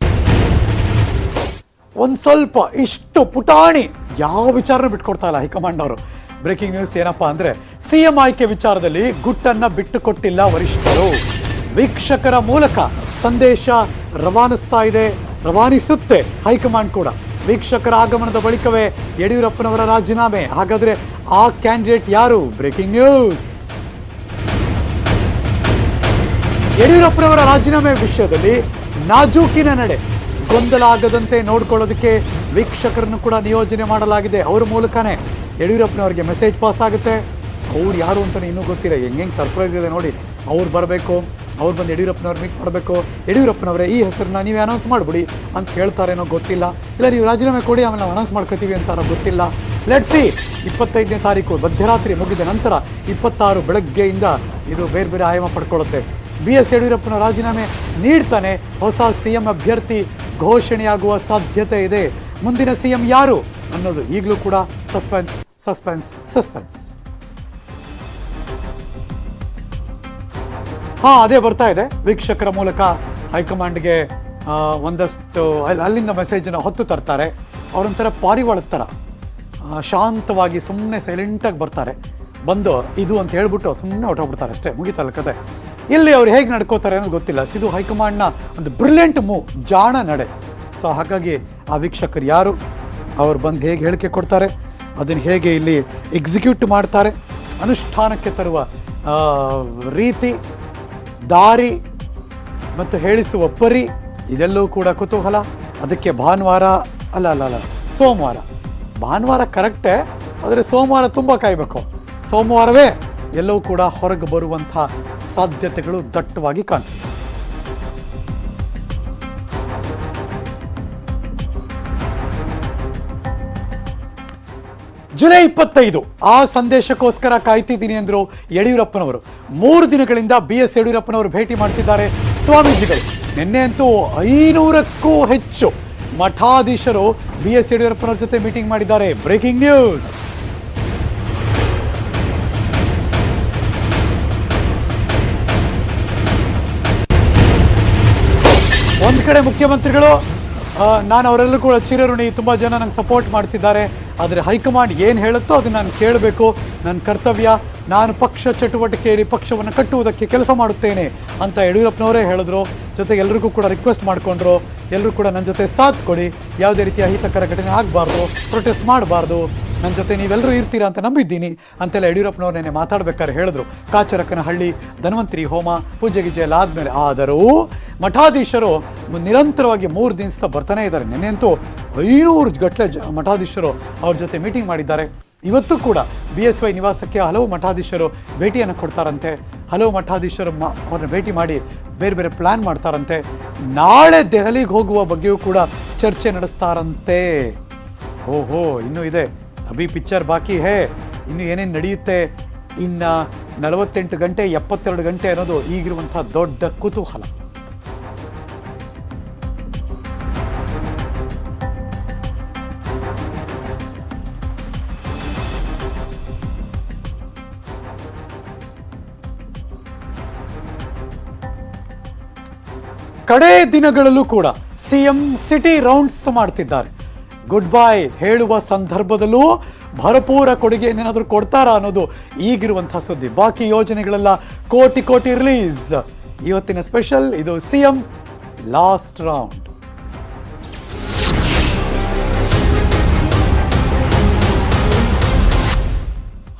ಒಂದು ಸ್ವಲ್ಪ ಇಷ್ಟು ಪುಟಾಣಿ ಯಾವ ವಿಚಾರನೂ ಬಿಟ್ಕೊಡ್ತಾ ಇಲ್ಲ ಹೈಕಮಾಂಡ್ ಅವರು. ಬ್ರೇಕಿಂಗ್ ನ್ಯೂಸ್ ಏನಪ್ಪಾ ಅಂದರೆ, CM ಆಯ್ಕೆ ವಿಚಾರದಲ್ಲಿ ಗುಟ್ಟನ್ನು ಬಿಟ್ಟು ಕೊಟ್ಟಿಲ್ಲ ವರಿಷ್ಠರು. ವೀಕ್ಷಕರ ಮೂಲಕ ಸಂದೇಶ ರವಾನಿಸುತ್ತೆ ಹೈಕಮಾಂಡ್ ಕೂಡ. ವೀಕ್ಷಕರ ಆಗಮನದ ಬಳಿಕವೇ ಯಡಿಯೂರಪ್ಪನವರ ರಾಜೀನಾಮೆ. ಹಾಗಾದರೆ ಆ ಕ್ಯಾಂಡಿಡೇಟ್ ಯಾರು? Breaking news. ಯಡಿಯೂರಪ್ಪನವರ ರಾಜೀನಾಮೆ ವಿಷಯದಲ್ಲಿ ನಾಜೂಕಿನ ನಡೆ, ಗೊಂದಲ ಆಗದಂತೆ ನೋಡ್ಕೊಳ್ಳೋದಕ್ಕೆ ವೀಕ್ಷಕರನ್ನು ಕೂಡ ನಿಯೋಜನೆ ಮಾಡಲಾಗಿದೆ. ಅವ್ರ ಮೂಲಕನೇ ಯಡಿಯೂರಪ್ಪನವ್ರಿಗೆ ಮೆಸೇಜ್ ಪಾಸ್ ಆಗುತ್ತೆ. ಅವ್ರು ಯಾರು ಅಂತಲೇ ಇನ್ನೂ ಗೊತ್ತಿಲ್ಲ. ಹೆಂಗೆ ಸರ್ಪ್ರೈಸ್ ಇದೆ ನೋಡಿ. ಅವ್ರು ಬರಬೇಕು, ಅವ್ರು ಬಂದು ಯಡಿಯೂರಪ್ಪನವ್ರು ಮೀಟ್ ಮಾಡಬೇಕು. ಯಡಿಯೂರಪ್ಪನವರೇ ಈ ಹೆಸರನ್ನ ನೀವೇ ಅನೌನ್ಸ್ ಮಾಡಿಬಿಡಿ ಅಂತ ಹೇಳ್ತಾರೇನೋ ಗೊತ್ತಿಲ್ಲ. ಇಲ್ಲ ನೀವು ರಾಜೀನಾಮೆ ಕೊಡಿ ಆಮೇಲೆ ನಾವು ಅನೌನ್ಸ್ ಮಾಡ್ಕೋತೀವಿ ಅಂತಾರೋ ಗೊತ್ತಿಲ್ಲ. Let's see. 25ನೇ ತಾರೀಕು ಮಧ್ಯರಾತ್ರಿ ಮುಗಿದ ನಂತರ 26 ಬೆಳಗ್ಗೆಯಿಂದ ಇದು ಬೇರೆ ಬೇರೆ ಆಯಾಮ ಪಡ್ಕೊಳ್ಳುತ್ತೆ. BS ಯಡಿಯೂರಪ್ಪನ ರಾಜೀನಾಮೆ ನೀಡ್ತಾನೆ ಹೊಸ CM ಅಭ್ಯರ್ಥಿ ಘೋಷಣೆಯಾಗುವ ಸಾಧ್ಯತೆ ಇದೆ. ಮುಂದಿನ CM ಯಾರು ಅನ್ನೋದು ಈಗಲೂ ಕೂಡ ಸಸ್ಪೆನ್ಸ್ ಸಸ್ಪೆನ್ಸ್ ಸಸ್ಪೆನ್ಸ್. ಅದೇ ಬರ್ತಾ ಇದೆ. ವೀಕ್ಷಕರ ಮೂಲಕ ಹೈಕಮಾಂಡ್ಗೆ ಒಂದಷ್ಟು ಅಲ್ಲಿಂದ ಮೆಸೇಜನ್ನು ಹೊತ್ತು ತರ್ತಾರೆ. ಅವರೊಂಥರ ಪಾರಿವಾಳದ ಥರ ಶಾಂತವಾಗಿ ಸುಮ್ಮನೆ ಸೈಲೆಂಟಾಗಿ ಬರ್ತಾರೆ. ಬಂದು ಇದು ಅಂತ ಹೇಳ್ಬಿಟ್ಟು ಸುಮ್ಮನೆ ಹೊರಟೋಗ್ಬಿಡ್ತಾರೆ ಅಷ್ಟೇ, ಮುಗಿತಲ್ಲ ಕತೆ. ಇಲ್ಲಿ ಅವ್ರು ಹೇಗೆ ನಡ್ಕೋತಾರೆ ಅನ್ನೋದು ಗೊತ್ತಿಲ್ಲ. ಇದು ಹೈಕಮಾಂಡ್ನ ಒಂದು ಬ್ರಿಲಿಯಂಟ್ ಮೂವ್, ಜಾಣ ನಡೆ. ಸೊ ಹಾಗಾಗಿ ಆ ವೀಕ್ಷಕರು ಯಾರು, ಅವ್ರು ಬಂದು ಹೇಗೆ ಹೇಳಿಕೆ ಕೊಡ್ತಾರೆ, ಅದನ್ನು ಹೇಗೆ ಇಲ್ಲಿ ಎಕ್ಸಿಕ್ಯೂಟ್ ಮಾಡ್ತಾರೆ, ಅನುಷ್ಠಾನಕ್ಕೆ ತರುವ ರೀತಿ, ದಾರಿ ಮತ್ತು ಹೇಳಿಸುವ ಪರಿ, ಇದೆಲ್ಲವೂ ಕೂಡ ಕುತೂಹಲ. ಅದಕ್ಕೆ ಭಾನುವಾರ ಕರೆಕ್ಟೇ, ಆದರೆ ಸೋಮವಾರ ತುಂಬ ಕಾಯಬೇಕು. ಸೋಮವಾರವೇ ಎಲ್ಲವೂ ಕೂಡ ಹೊರಗೆ ಬರುವಂಥ ಸಾಧ್ಯತೆಗಳು ದಟ್ಟವಾಗಿ ಕಾಣಿಸುತ್ತೆ. ಜುಲೈ 25 ಆ ಸಂದೇಶಕ್ಕೋಸ್ಕರ ಕಾಯ್ತಿದ್ದೀನಿ ಎಂದರು ಯಡಿಯೂರಪ್ಪನವರು. 3 ದಿನಗಳಿಂದ BS ಯಡಿಯೂರಪ್ಪನವರು ಭೇಟಿ ಮಾಡ್ತಿದ್ದಾರೆ ಸ್ವಾಮೀಜಿಗಳು. ನಿನ್ನೆ ಅಂತೂ 500ಕ್ಕೂ ಹೆಚ್ಚು ಮಠಾಧೀಶರು BS ಯಡಿಯೂರಪ್ಪನವ್ರ ಜೊತೆ ಮೀಟಿಂಗ್ ಮಾಡಿದ್ದಾರೆ. Breaking news. ಒಂದು ಕಡೆ ಮುಖ್ಯಮಂತ್ರಿಗಳು, ನಾನು ಅವರೆಲ್ಲರೂ ಕೂಡ ಚಿರಋಣಿ, ತುಂಬ ಜನ ನಂಗೆ ಸಪೋರ್ಟ್ ಮಾಡ್ತಿದ್ದಾರೆ, ಆದರೆ ಹೈಕಮಾಂಡ್ ಏನು ಹೇಳುತ್ತೋ ಅದನ್ನು ನಾನು ಕೇಳಬೇಕು, ನನ್ನ ಕರ್ತವ್ಯ, ನಾನು ಪಕ್ಷ ಚಟುವಟಿಕೆಯಲ್ಲಿ ಪಕ್ಷವನ್ನು ಕಟ್ಟುವುದಕ್ಕೆ ಕೆಲಸ ಮಾಡುತ್ತೇನೆ ಅಂತ ಯಡಿಯೂರಪ್ಪನವರೇ ಹೇಳಿದ್ರು. ಜೊತೆಗೆ ಎಲ್ಲರಿಗೂ ಕೂಡ ರಿಕ್ವೆಸ್ಟ್ ಮಾಡಿಕೊಂಡ್ರು, ಎಲ್ಲರೂ ಕೂಡ ನನ್ನ ಜೊತೆ ಸಾಥ್ ಕೊಡಿ, ಯಾವುದೇ ರೀತಿಯ ಅಹಿತಕರ ಘಟನೆ ಆಗಬಾರ್ದು, ಪ್ರೊಟೆಸ್ಟ್ ಮಾಡಬಾರ್ದು, ನನ್ನ ಜೊತೆ ನೀವೆಲ್ಲರೂ ಇರ್ತೀರಾ ಅಂತ ನಂಬಿದ್ದೀನಿ ಅಂತೆಲ್ಲ ಯಡಿಯೂರಪ್ಪನವ್ರು ನೆನ್ನೆ ಮಾತಾಡ್ಬೇಕಾದ್ರೆ ಹೇಳಿದ್ರು. ಕಾಚರಕ್ಕನಹಳ್ಳಿ ಧನ್ವಂತರಿ ಹೋಮ ಪೂಜೆ ಗೀಜೆ ಎಲ್ಲ ಆದಮೇಲೆ. ಆದರೂ ಮಠಾಧೀಶರು ನಿರಂತರವಾಗಿ 3 ದಿವಸದ ಬರ್ತಾನೆ ಇದ್ದಾರೆ. ನೆನ್ನೆಂತೂ 500 ಗಟ್ಟಲೆ ಮಠಾಧೀಶರು ಅವ್ರ ಜೊತೆ ಮೀಟಿಂಗ್ ಮಾಡಿದ್ದಾರೆ. ಇವತ್ತು ಕೂಡ BSY ನಿವಾಸಕ್ಕೆ ಹಲವು ಮಠಾಧೀಶರು ಭೇಟಿಯನ್ನು ಕೊಡ್ತಾರಂತೆ. ಹಲವು ಮಠಾಧೀಶರು ಅವ್ರನ್ನ ಭೇಟಿ ಮಾಡಿ ಬೇರೆ ಬೇರೆ ಪ್ಲ್ಯಾನ್ ಮಾಡ್ತಾರಂತೆ. ನಾಳೆ ದೆಹಲಿಗೆ ಹೋಗುವ ಬಗ್ಗೆಯೂ ಕೂಡ ಚರ್ಚೆ ನಡೆಸ್ತಾರಂತೆ. ಓಹೋ, ಇನ್ನೂ ಇದೆ, ಅಭಿ ಪಿಕ್ಚರ್ ಬಾಕಿ ಹೇ, ಇನ್ನು ಏನೇನು ನಡೆಯುತ್ತೆ, ಇನ್ನು 48 ಗಂಟೆ 72 ಗಂಟೆ ಅನ್ನೋದು ಈಗಿರುವಂಥ ದೊಡ್ಡ ಕುತೂಹಲ. ಕಡೇ ದಿನಗಳಲ್ಲೂ ಕೂಡ CM ಸಿಟಿ ರೌಂಡ್ಸ್ ಮಾಡ್ತಿದ್ದಾರೆ. ಗುಡ್ ಬೈ ಹೇಳುವ ಸಂದರ್ಭದಲ್ಲೂ ಭರಪೂರ ಕೊಡುಗೆ ಏನಾದರೂ ಕೊಡ್ತಾರಾ ಅನ್ನೋದು ಈಗಿರುವಂಥ ಸುದ್ದಿ. ಬಾಕಿ ಯೋಜನೆಗಳೆಲ್ಲ ಕೋಟಿ ಕೋಟಿ ರಿಲೀಸ್. ಇವತ್ತಿನ ಸ್ಪೆಷಲ್ ಇದು CM ಲಾಸ್ಟ್ ರೌಂಡ್.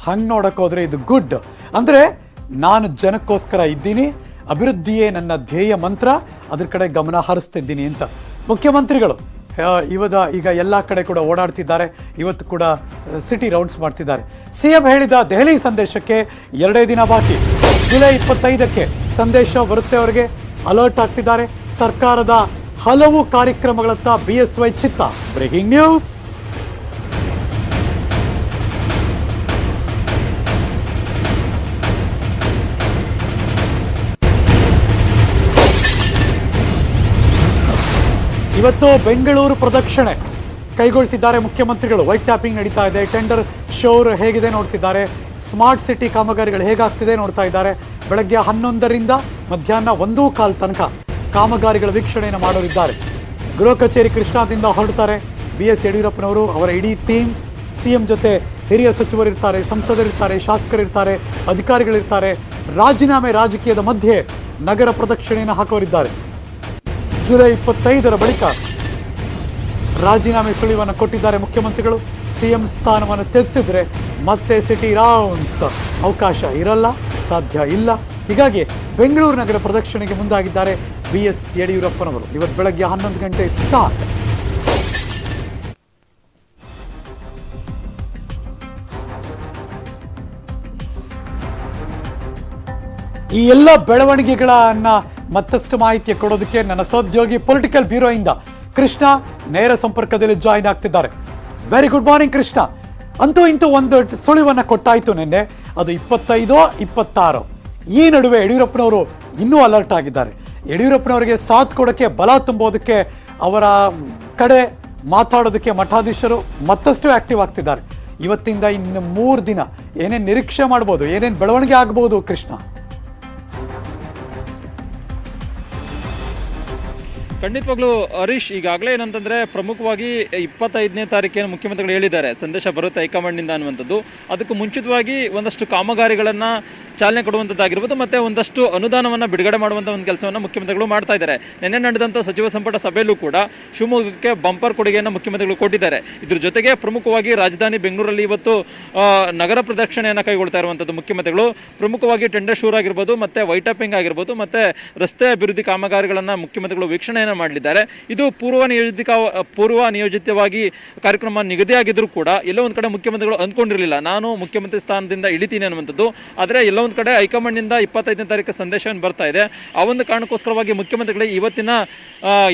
ಹಂಗೆ ನೋಡಕ್ಕೆ ಹೋದ್ರೆ ಇದು ಗುಡ್. ಅಂದರೆ ನಾನು ಜನಕ್ಕೋಸ್ಕರ ಇದ್ದೀನಿ, ಅಭಿವೃದ್ಧಿಯೇ ನನ್ನ ಧ್ಯೇಯ ಮಂತ್ರ, ಅದ್ರ ಕಡೆ ಗಮನ ಹರಿಸ್ತಿದ್ದೀನಿ ಅಂತ ಮುಖ್ಯಮಂತ್ರಿಗಳು ಈಗ ಎಲ್ಲ ಕಡೆ ಕೂಡ ಓಡಾಡ್ತಿದ್ದಾರೆ. ಇವತ್ತು ಕೂಡ ಸಿಟಿ ರೌಂಡ್ಸ್ ಮಾಡ್ತಿದ್ದಾರೆ. ಸಿಎಂ ಹೇಳಿದ ದೆಹಲಿ ಸಂದೇಶಕ್ಕೆ 2 ದಿನ ಬಾಕಿ. ಜುಲೈ 25ಕ್ಕೆ ಸಂದೇಶ ಬರುತ್ತೆ. ಅವರಿಗೆ ಅಲರ್ಟ್ ಆಗ್ತಿದ್ದಾರೆ. ಸರ್ಕಾರದ ಹಲವು ಕಾರ್ಯಕ್ರಮಗಳತ್ತ BSY ಚಿತ್ತ. Breaking news. ಇವತ್ತು ಬೆಂಗಳೂರು ಪ್ರದಕ್ಷಿಣೆ ಕೈಗೊಳ್ತಿದ್ದಾರೆ ಮುಖ್ಯಮಂತ್ರಿಗಳು. ವೈಟ್ ಟ್ಯಾಪಿಂಗ್ ನಡೀತಾ ಇದೆ. ಟೆಂಡರ್ ಶೋರ್ ಹೇಗಿದೆ ನೋಡ್ತಿದ್ದಾರೆ. ಸ್ಮಾರ್ಟ್ ಸಿಟಿ ಕಾಮಗಾರಿಗಳು ಹೇಗಾಗ್ತಿದೆ ನೋಡ್ತಾ ಇದ್ದಾರೆ. ಬೆಳಗ್ಗೆ 11ರಿಂದ ಮಧ್ಯಾಹ್ನ 1:15 ತನಕ ಕಾಮಗಾರಿಗಳ ವೀಕ್ಷಣೆಯನ್ನು ಮಾಡೋರಿದ್ದಾರೆ. ಗೃಹ ಕಚೇರಿ ಕೃಷ್ಣಾದಿಂದ ಹೊರಡ್ತಾರೆ BS ಯಡಿಯೂರಪ್ಪನವರು. ಅವರ ಇಡೀ ಟೀಮ್ CM ಜೊತೆ ಹಿರಿಯ ಸಚಿವರಿರ್ತಾರೆ, ಸಂಸದರಿರ್ತಾರೆ, ಶಾಸಕರಿರ್ತಾರೆ, ಅಧಿಕಾರಿಗಳಿರ್ತಾರೆ. ರಾಜೀನಾಮೆ ರಾಜಕೀಯದ ಮಧ್ಯೆ ನಗರ ಪ್ರದಕ್ಷಿಣೆಯನ್ನು ಹಾಕೋರಿದ್ದಾರೆ. ಜುಲೈ 25ರ ಬಳಿಕ ರಾಜೀನಾಮೆ ಸುಳಿವನ್ನು ಕೊಟ್ಟಿದ್ದಾರೆ ಮುಖ್ಯಮಂತ್ರಿಗಳು. CM ಸ್ಥಾನವನ್ನು ತ್ಯಜಿಸಿದ್ರೆ ಮತ್ತೆ ಸಿಟಿ ರೌಂಡ್ಸ್ ಅವಕಾಶ ಇರಲ್ಲ, ಸಾಧ್ಯ ಇಲ್ಲ. ಹೀಗಾಗಿ ಬೆಂಗಳೂರು ನಗರ ಪ್ರದಕ್ಷಿಣೆಗೆ ಮುಂದಾಗಿದ್ದಾರೆ BS ಯಡಿಯೂರಪ್ಪನವರು. ಇವತ್ತು ಬೆಳಗ್ಗೆ 11 ಗಂಟೆ ಸ್ಟಾರ್ಟ್. ಈ ಎಲ್ಲ ಬೆಳವಣಿಗೆಗಳನ್ನ ಮತ್ತಷ್ಟು ಮಾಹಿತಿ ಕೊಡೋದಕ್ಕೆ ನನ್ನ ಸಹೋದ್ಯೋಗಿ ಪೊಲಿಟಿಕಲ್ ಬ್ಯೂರೋ ಇಂದ ಕೃಷ್ಣ ನೇರ ಸಂಪರ್ಕದಲ್ಲಿ ಜಾಯಿನ್ ಆಗ್ತಿದ್ದಾರೆ. Very good morning Krishna. ಅಂತೂ ಇಂತೂ ಒಂದು ಸುಳಿವನ್ನ ಕೊಟ್ಟಾಯ್ತು ನಿನ್ನೆ. ಅದು 25 26. ಈ ನಡುವೆ ಯಡಿಯೂರಪ್ಪನವರು ಇನ್ನೂ ಅಲರ್ಟ್ ಆಗಿದ್ದಾರೆ. ಯಡಿಯೂರಪ್ಪನವರಿಗೆ ಸಾಥ್ ಕೊಡೋಕ್ಕೆ, ಬಲ ತುಂಬೋದಕ್ಕೆ, ಅವರ ಕಡೆ ಮಾತಾಡೋದಕ್ಕೆ ಮಠಾಧೀಶರು ಮತ್ತಷ್ಟು ಆಕ್ಟಿವ್ ಆಗ್ತಿದ್ದಾರೆ. ಇವತ್ತಿಂದ ಇನ್ನು 3 ದಿನ ಏನೇನು ನಿರೀಕ್ಷೆ ಮಾಡ್ಬೋದು, ಏನೇನು ಬೆಳವಣಿಗೆ ಆಗ್ಬೋದು ಕೃಷ್ಣ? ಖಂಡಿತವಾಗ್ಲೂ ಹರೀಶ್, ಈಗಾಗಲೇ ಏನಂತಂದರೆ ಪ್ರಮುಖವಾಗಿ 25ನೇ ತಾರೀಕೇನು ಮುಖ್ಯಮಂತ್ರಿಗಳು ಹೇಳಿದ್ದಾರೆ ಸಂದೇಶ ಬರುತ್ತೆ ಹೈಕಮಾಂಡ್ನಿಂದ ಅನ್ನುವಂಥದ್ದು. ಅದಕ್ಕೂ ಮುಂಚಿತವಾಗಿ ಒಂದಷ್ಟು ಕಾಮಗಾರಿಗಳನ್ನು ಚಾಲನೆ ಕೊಡುವಂಥದ್ದಾಗಿರ್ಬೋದು, ಮತ್ತು ಒಂದಷ್ಟು ಅನುದಾನವನ್ನು ಬಿಡುಗಡೆ ಮಾಡುವಂಥ ಒಂದು ಕೆಲಸವನ್ನು ಮುಖ್ಯಮಂತ್ರಿಗಳು ಮಾಡ್ತಾ ಇದ್ದಾರೆ. ನಿನ್ನೆ ನಡೆದಂಥ ಸಚಿವ ಸಂಪುಟ ಸಭೆಯಲ್ಲೂ ಕೂಡ ಶಿವಮೊಗ್ಗಕ್ಕೆ ಬಂಪರ್ ಕೊಡುಗೆಯನ್ನು ಮುಖ್ಯಮಂತ್ರಿಗಳು ಕೊಟ್ಟಿದ್ದಾರೆ. ಇದ್ರ ಜೊತೆಗೆ ಪ್ರಮುಖವಾಗಿ ರಾಜಧಾನಿ ಬೆಂಗಳೂರಲ್ಲಿ ಇವತ್ತು ನಗರ ಪ್ರದಕ್ಷಿಣೆಯನ್ನು ಕೈಗೊಳ್ತಾ ಇರುವಂಥದ್ದು ಮುಖ್ಯಮಂತ್ರಿಗಳು. ಪ್ರಮುಖವಾಗಿ ಟೆಂಡರ್ ಶೂರ್ ಆಗಿರ್ಬೋದು, ಮತ್ತು ವೈಟ್ ಟಾಪಿಂಗ್ ಆಗಿರ್ಬೋದು, ಮತ್ತು ರಸ್ತೆ ಅಭಿವೃದ್ಧಿ ಕಾಮಗಾರಿಗಳನ್ನು ಮುಖ್ಯಮಂತ್ರಿಗಳು ವೀಕ್ಷಣೆಯನ್ನು ಮಾಡಲಿದ್ದಾರೆ. ಇದು ಪೂರ್ವ ನಿಯೋಜಿತವಾಗಿ ಕಾರ್ಯಕ್ರಮ ನಿಗದಿಯಾಗಿದ್ದರೂ ಕೂಡ ಎಲ್ಲೋ ಒಂದು ಕಡೆ ಮುಖ್ಯಮಂತ್ರಿಗಳು ಅಂದ್ಕೊಂಡಿರಲಿಲ್ಲ ನಾನು ಮುಖ್ಯಮಂತ್ರಿ ಸ್ಥಾನದಿಂದ ಇಳಿತೀನಿ ಅನ್ನುವಂಥದ್ದು. ಆದರೆ ಎಲ್ಲೋ ಒಂದು ಕಡೆ ಹೈಕಮಾಂಡ್ನಿಂದ 25ನೇ ತಾರೀಕು ಸಂದೇಶವನ್ನು ಬರ್ತಾ ಇದೆ. ಆ ಒಂದು ಕಾರಣಕ್ಕೋಸ್ಕರವಾಗಿ ಮುಖ್ಯಮಂತ್ರಿಗಳಿಗೆ ಇವತ್ತಿನ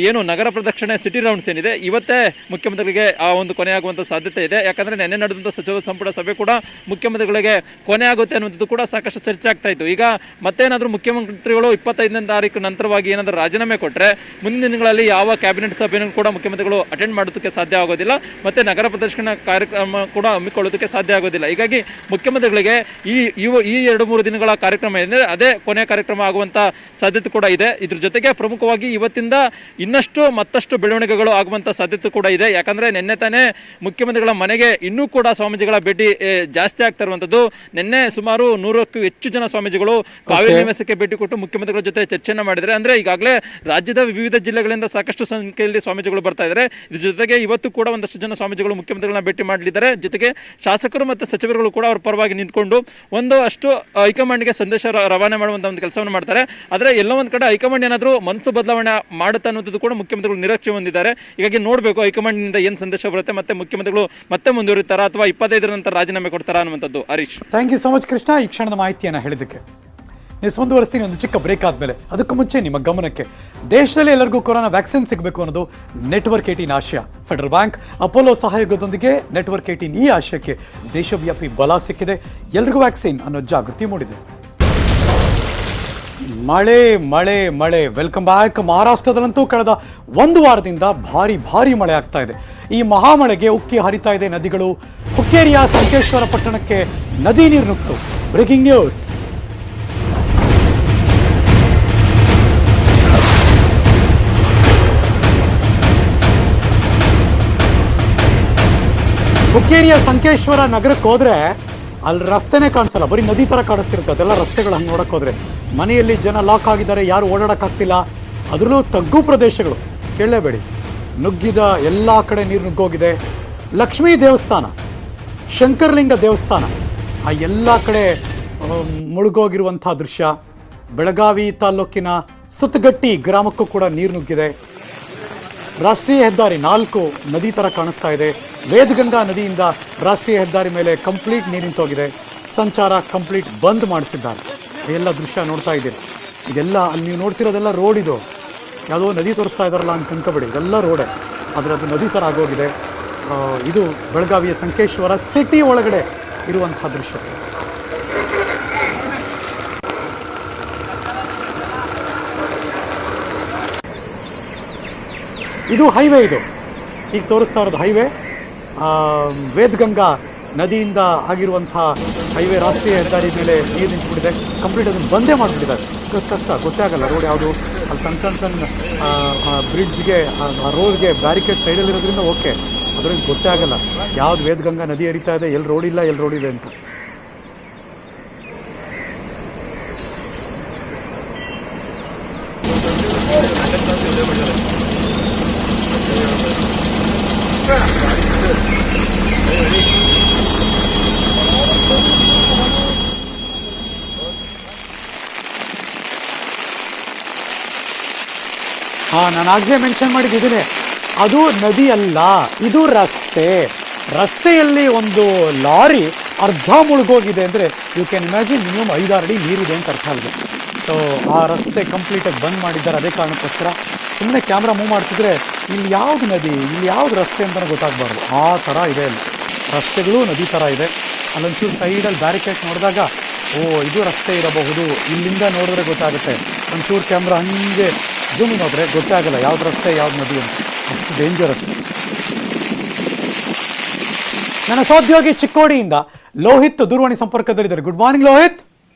ಏನು ನಗರ ಪ್ರದಕ್ಷಿಣೆ ಸಿಟಿ ರೌಂಡ್ಸ್ ಏನಿದೆ ಇವತ್ತೇ ಮುಖ್ಯಮಂತ್ರಿಗಳಿಗೆ ಆ ಒಂದು ಕೊನೆಯಾಗುವಂಥ ಸಾಧ್ಯತೆ ಇದೆ. ಯಾಕಂದರೆ ನಿನ್ನೆ ನಡೆದಂಥ ಸಚಿವ ಸಂಪುಟ ಸಭೆ ಕೂಡ ಮುಖ್ಯಮಂತ್ರಿಗಳಿಗೆ ಕೊನೆ ಆಗುತ್ತೆ ಅನ್ನುವಂಥದ್ದು ಕೂಡ ಸಾಕಷ್ಟು ಚರ್ಚೆ ಆಗ್ತಾ ಇತ್ತು. ಈಗ ಮತ್ತೇನಾದರೂ ಮುಖ್ಯಮಂತ್ರಿಗಳು 25ನೇ ತಾರೀಕು ನಂತರವಾಗಿ ಏನಾದರೂ ರಾಜೀನಾಮೆ ಕೊಟ್ಟರೆ ಮುಂದಿನ ದಿನಗಳಲ್ಲಿ ಯಾವ ಕ್ಯಾಬಿನೆಟ್ ಸಭೆಯನ್ನು ಕೂಡ ಮುಖ್ಯಮಂತ್ರಿಗಳು ಅಟೆಂಡ್ ಮಾಡೋದಕ್ಕೆ ಸಾಧ್ಯ ಆಗೋದಿಲ್ಲ, ಮತ್ತು ನಗರ ಪ್ರದರ್ಶನ ಕಾರ್ಯಕ್ರಮ ಕೂಡ ಹಮ್ಮಿಕೊಳ್ಳೋದಕ್ಕೆ ಸಾಧ್ಯ ಆಗೋದಿಲ್ಲ. ಹೀಗಾಗಿ ಮುಖ್ಯಮಂತ್ರಿಗಳಿಗೆ ಈ 2-3 ದಿನಗಳ ಕಾರ್ಯಕ್ರಮ ಏನಿದೆ ಅದೇ ಕೊನೆಯ ಕಾರ್ಯಕ್ರಮ ಆಗುವಂಥ ಸಾಧ್ಯತೆ ಕೂಡ ಇದೆ. ಇದ್ರ ಜೊತೆಗೆ ಪ್ರಮುಖವಾಗಿ ಇವತ್ತಿಂದ ಮತ್ತಷ್ಟು ಬೆಳವಣಿಗೆಗಳು ಆಗುವಂಥ ಸಾಧ್ಯತೆ ಕೂಡ ಇದೆ. ಯಾಕಂದರೆ ನಿನ್ನೆ ತಾನೇ ಮುಖ್ಯಮಂತ್ರಿಗಳ ಮನೆಗೆ ಇನ್ನೂ ಕೂಡ ಸ್ವಾಮೀಜಿಗಳ ಭೇಟಿ ಜಾಸ್ತಿ ಆಗ್ತಾ ಇರುವಂಥದ್ದು. ನಿನ್ನೆ ಸುಮಾರು 100ಕ್ಕೂ ಹೆಚ್ಚು ಜನ ಸ್ವಾಮೀಜಿಗಳು ಕಾವೇರಿ ನಿವಾಸಕ್ಕೆ ಭೇಟಿ ಕೊಟ್ಟು ಮುಖ್ಯಮಂತ್ರಿಗಳ ಜೊತೆ ಚರ್ಚೆಯನ್ನು ಮಾಡಿದ್ದಾರೆ. ಅಂದರೆ ಈಗಾಗಲೇ ರಾಜ್ಯದ ವಿವಿಧ ಜಿಲ್ಲೆಗಳಿಂದ ಸಾಕಷ್ಟು ಸಂಖ್ಯೆಯಲ್ಲಿ ಸ್ವಾಮೀಜಿಗಳು ಬರ್ತಾ ಇದ್ದಾರೆ. ಇದ್ರ ಜೊತೆಗೆ ಇವತ್ತು ಕೂಡ ಒಂದಷ್ಟು ಜನ ಸ್ವಾಮೀಜಿಗಳು ಮುಖ್ಯಮಂತ್ರಿಗಳನ್ನ ಭೇಟಿ ಮಾಡಲಿದ್ದಾರೆ. ಜೊತೆಗೆ ಶಾಸಕರು ಮತ್ತು ಸಚಿವರುಗಳು ಕೂಡ ಅವ್ರ ಪರವಾಗಿ ನಿಂತ್ಕೊಂಡು ಒಂದಷ್ಟು ಹೈಕಮಾಂಡ್ಗೆ ಸಂದೇಶ ರವಾನೆ ಮಾಡುವಂಥ ಒಂದು ಕೆಲಸವನ್ನು ಮಾಡ್ತಾರೆ. ಆದರೆ ಎಲ್ಲೋ ಒಂದು ಕಡೆ ಹೈಕಮಾಂಡ್ ಏನಾದರೂ ಮನಸ್ಸು ಬದಲಾವಣೆ ಮಾಡುತ್ತೆ ಅನ್ನೋದು ಕೂಡ ಮುಖ್ಯಮಂತ್ರಿಗಳು ನಿರೀಕ್ಷೆ ಹೊಂದಿದ್ದಾರೆ. ಹೀಗಾಗಿ ನೋಡಬೇಕು ಹೈಕಮಾಂಡ್ನಿಂದ ಏನು ಸಂದೇಶ ಬರುತ್ತೆ, ಮತ್ತೆ ಮುಖ್ಯಮಂತ್ರಿಗಳು ಮತ್ತೆ ಮುಂದುವರಿತಾರಾ ಅಥವಾ 25ರ ನಂತರ ರಾಜೀನಾಮೆ ಕೊಡ್ತಾರಾ ಅನ್ನುವಂಥದ್ದು. Harish, thank you so much Krishna, ಈ ಕ್ಷಣದ ಮಾಹಿತಿಯನ್ನು ಹೇಳಿದ್ದಕ್ಕೆ. ಮುಂದುವರಿಸ್ತೀನಿ ಒಂದು ಚಿಕ್ಕ ಬ್ರೇಕ್ ಆದಮೇಲೆ. ಅದಕ್ಕೂ ಮುಂಚೆ ನಿಮ್ಮ ಗಮನಕ್ಕೆ, ದೇಶದಲ್ಲಿ ಎಲ್ಲರಿಗೂ ಕೊರೋನಾ ವ್ಯಾಕ್ಸಿನ್ ಸಿಗಬೇಕು ಅನ್ನೋದು ನೆಟ್ವರ್ಕ್ 18 ಆಶಯ. ಫೆಡರಲ್ ಬ್ಯಾಂಕ್ ಅಪೋಲೋ ಸಹಯೋಗದೊಂದಿಗೆ ನೆಟ್ವರ್ಕ್ 18 ಈ ಆಶಯಕ್ಕೆ ದೇಶವ್ಯಾಪಿ ಬಲ ಸಿಕ್ಕಿದೆ. ಎಲ್ರಿಗೂ ವ್ಯಾಕ್ಸಿನ್ ಅನ್ನೋ ಜಾಗೃತಿ ಮೂಡಿದೆ. ಮಳೆ ಮಳೆ ಮಳೆ ವೆಲ್ಕಮ್ ಬ್ಯಾಕ್. ಮಹಾರಾಷ್ಟ್ರದಲ್ಲಂತೂ ಕಳೆದ 1 ವಾರದಿಂದ ಭಾರಿ ಮಳೆ ಆಗ್ತಾ ಇದೆ. ಈ ಮಹಾಮಳೆಗೆ ಉಕ್ಕಿ ಹರಿತಾ ಇದೆ ನದಿಗಳು. ಹುಕ್ಕೇರಿಯ ಸಂಕೇಶ್ವರ ಪಟ್ಟಣಕ್ಕೆ ನದಿ ನೀರು ನುಗ್ತು. Breaking news. ಹುಕ್ಕೇರಿಯ ಸಂಕೇಶ್ವರ ನಗರಕ್ಕೆ ಹೋದ್ರೆ ಅಲ್ಲಿ ರಸ್ತೆನೇ ಕಾಣಿಸಲ್ಲ, ಬರೀ ನದಿ ಥರ ಕಾಣಿಸ್ತಿರುತ್ತೆ. ಅದೆಲ್ಲ ರಸ್ತೆಗಳು ಹಂಗೆ ನೋಡಕ್ಕೆ ಹೋದ್ರೆ ಮನೆಯಲ್ಲಿ ಜನ ಲಾಕ್ ಆಗಿದ್ದಾರೆ, ಯಾರು ಓಡಾಡೋಕ್ಕಾಗ್ತಿಲ್ಲ. ಅದರಲ್ಲೂ ತಗ್ಗು ಪ್ರದೇಶಗಳು ಕೇಳಲೇಬೇಡಿ, ನುಗ್ಗಿದ ಎಲ್ಲ ಕಡೆ ನೀರು ನುಗ್ಗೋಗಿದೆ. ಲಕ್ಷ್ಮೀ ದೇವಸ್ಥಾನ, ಶಂಕರಲಿಂಗ ದೇವಸ್ಥಾನ ಆ ಎಲ್ಲ ಕಡೆ ಮುಳುಗೋಗಿರುವಂಥ ದೃಶ್ಯ. ಬೆಳಗಾವಿ ತಾಲೂಕಿನ ಸುತ್ತಗಟ್ಟಿ ಗ್ರಾಮಕ್ಕೂ ಕೂಡ ನೀರು ನುಗ್ಗಿದೆ. ರಾಷ್ಟ್ರೀಯ ಹೆದ್ದಾರಿ 4 ನದಿ ಥರ ಕಾಣಿಸ್ತಾ ಇದೆ. ವೇದಗಂಗಾ ನದಿಯಿಂದ ರಾಷ್ಟ್ರೀಯ ಹೆದ್ದಾರಿ ಮೇಲೆ ಕಂಪ್ಲೀಟ್ ನೀರು ನಿಂತೋಗಿದೆ. ಸಂಚಾರ ಕಂಪ್ಲೀಟ್ ಬಂದ್ ಮಾಡಿಸಿದ್ದಾರೆ. ಎಲ್ಲ ದೃಶ್ಯ ನೋಡ್ತಾ ಇದ್ದೀರಿ. ಇದೆಲ್ಲ ಅಲ್ಲಿ ನೀವು ನೋಡ್ತಿರೋದೆಲ್ಲ ರೋಡ್. ಇದು ಯಾವುದೋ ನದಿ ತೋರಿಸ್ತಾ ಇದ್ದಾರಲ್ಲ ಅಂತ ಅನ್ಕೋಬೇಡಿ, ಇದೆಲ್ಲ ರೋಡೇ, ಆದರೆ ಅದು ನದಿ ಥರ ಆಗೋಗಿದೆ. ಇದು ಬೆಳಗಾವಿಯ ಸಂಕೇಶ್ವರ ಸಿಟಿ ಒಳಗಡೆ ಇರುವಂಥ ದೃಶ್ಯ. ಇದು ಹೈವೇ. ಇದು ಈಗ ತೋರಿಸ್ತಾ ಇರೋದು ಹೈವೇ, ವೇದಗಂಗಾ ನದಿಯಿಂದ ಆಗಿರುವಂಥ ಹೈವೇ. ರಾಷ್ಟ್ರೀಯ ಹೆದ್ದಾರಿ ಮೇಲೆ ನೀರು ನಿಂತುಬಿಟ್ಟಿದೆ. ಕಂಪ್ಲೀಟ್ ಅದನ್ನು ಬಂದೇ ಮಾಡಿಬಿಟ್ಟಿದ್ದಾರೆ. ಕಷ್ಟ ಗೊತ್ತೇ ಆಗಲ್ಲ ರೋಡ್ ಯಾವುದು. ಅಲ್ಲಿ ಸಣ್ಣ ಬ್ರಿಡ್ಜ್ಗೆ, ಆ ರೋಡ್ಗೆ ಬ್ಯಾರಿಕೇಡ್ ಸೈಡಲ್ಲಿರೋದ್ರಿಂದ ಓಕೆ, ಅದರಿಂದ ಗೊತ್ತೇ ಆಗಲ್ಲ ಯಾವ್ದು ವೇದಗಂಗಾ ನದಿ ಹರಿತಾ ಇದೆ, ಎಲ್ಲಿ ರೋಡ್ ಇಲ್ಲ, ಎಲ್ಲಿ ರೋಡ್ ಇದೆ ಅಂತ. ನಾನು ಆಗಲೇ ಮೆನ್ಷನ್ ಮಾಡಿದ್ದಿದ್ದೇನೆ, ಅದು ನದಿ ಅಲ್ಲ, ಇದು ರಸ್ತೆ. ರಸ್ತೆಯಲ್ಲಿ ಒಂದು ಲಾರಿ ಅರ್ಧ ಮುಳುಗೋಗಿದೆ ಅಂದರೆ ಯು ಕ್ಯಾನ್ ಇಮ್ಯಾಜಿನ್ ಮಿನಿಮಮ್ 5-6 ಅಡಿ ನೀರಿದೆ ಅಂತ ಅರ್ಥ ಆಗಿದೆ. ಸೊ ಆ ರಸ್ತೆ ಕಂಪ್ಲೀಟಾಗಿ ಬಂದ್ ಮಾಡಿದ್ದಾರೆ. ಅದೇ ಕಾರಣಕ್ಕೋಸ್ಕರ ಸುಮ್ಮನೆ ಕ್ಯಾಮ್ರಾ ಮೂವ್ ಮಾಡ್ತಿದ್ರೆ ಇಲ್ಲಿ ಯಾವುದು ನದಿ, ಇಲ್ಲಿ ಯಾವುದು ರಸ್ತೆ ಅಂತಲೇ ಗೊತ್ತಾಗಬಾರ್ದು. ಆ ಥರ ಇದೆ ಅಲ್ಲಿ ರಸ್ತೆಗಳು, ನದಿ ಥರ ಇದೆ. ಅಲ್ಲೊಂಚೂರು ಸೈಡಲ್ಲಿ ಬ್ಯಾರಿಕೇಡ್ ನೋಡಿದಾಗ ಇದು ರಸ್ತೆ ಇರಬಹುದು, ಇಲ್ಲಿಂದ ನೋಡಿದ್ರೆ ಗೊತ್ತಾಗುತ್ತೆ. ಒಂಚೂರು ಕ್ಯಾಮ್ರಾ ಹಂಗೆ ಝೂಮ್ ಇನ್ ಹೋದರೆ ಗೊತ್ತಾಗಲ್ಲ ಯಾವ್ದು ರಸ್ತೆ ಯಾವ್ದು ನದಿ ಅಂತ. ಅಷ್ಟು ಡೇಂಜರಸ್. ನನ್ನ ಸಹೋದ್ಯೋಗಿ ಚಿಕ್ಕೋಡಿಯಿಂದ ಲೋಹಿತ್ ದೂರವಾಣಿ ಸಂಪರ್ಕದಲ್ಲಿದ್ದಾರೆ. Good morning Lohith.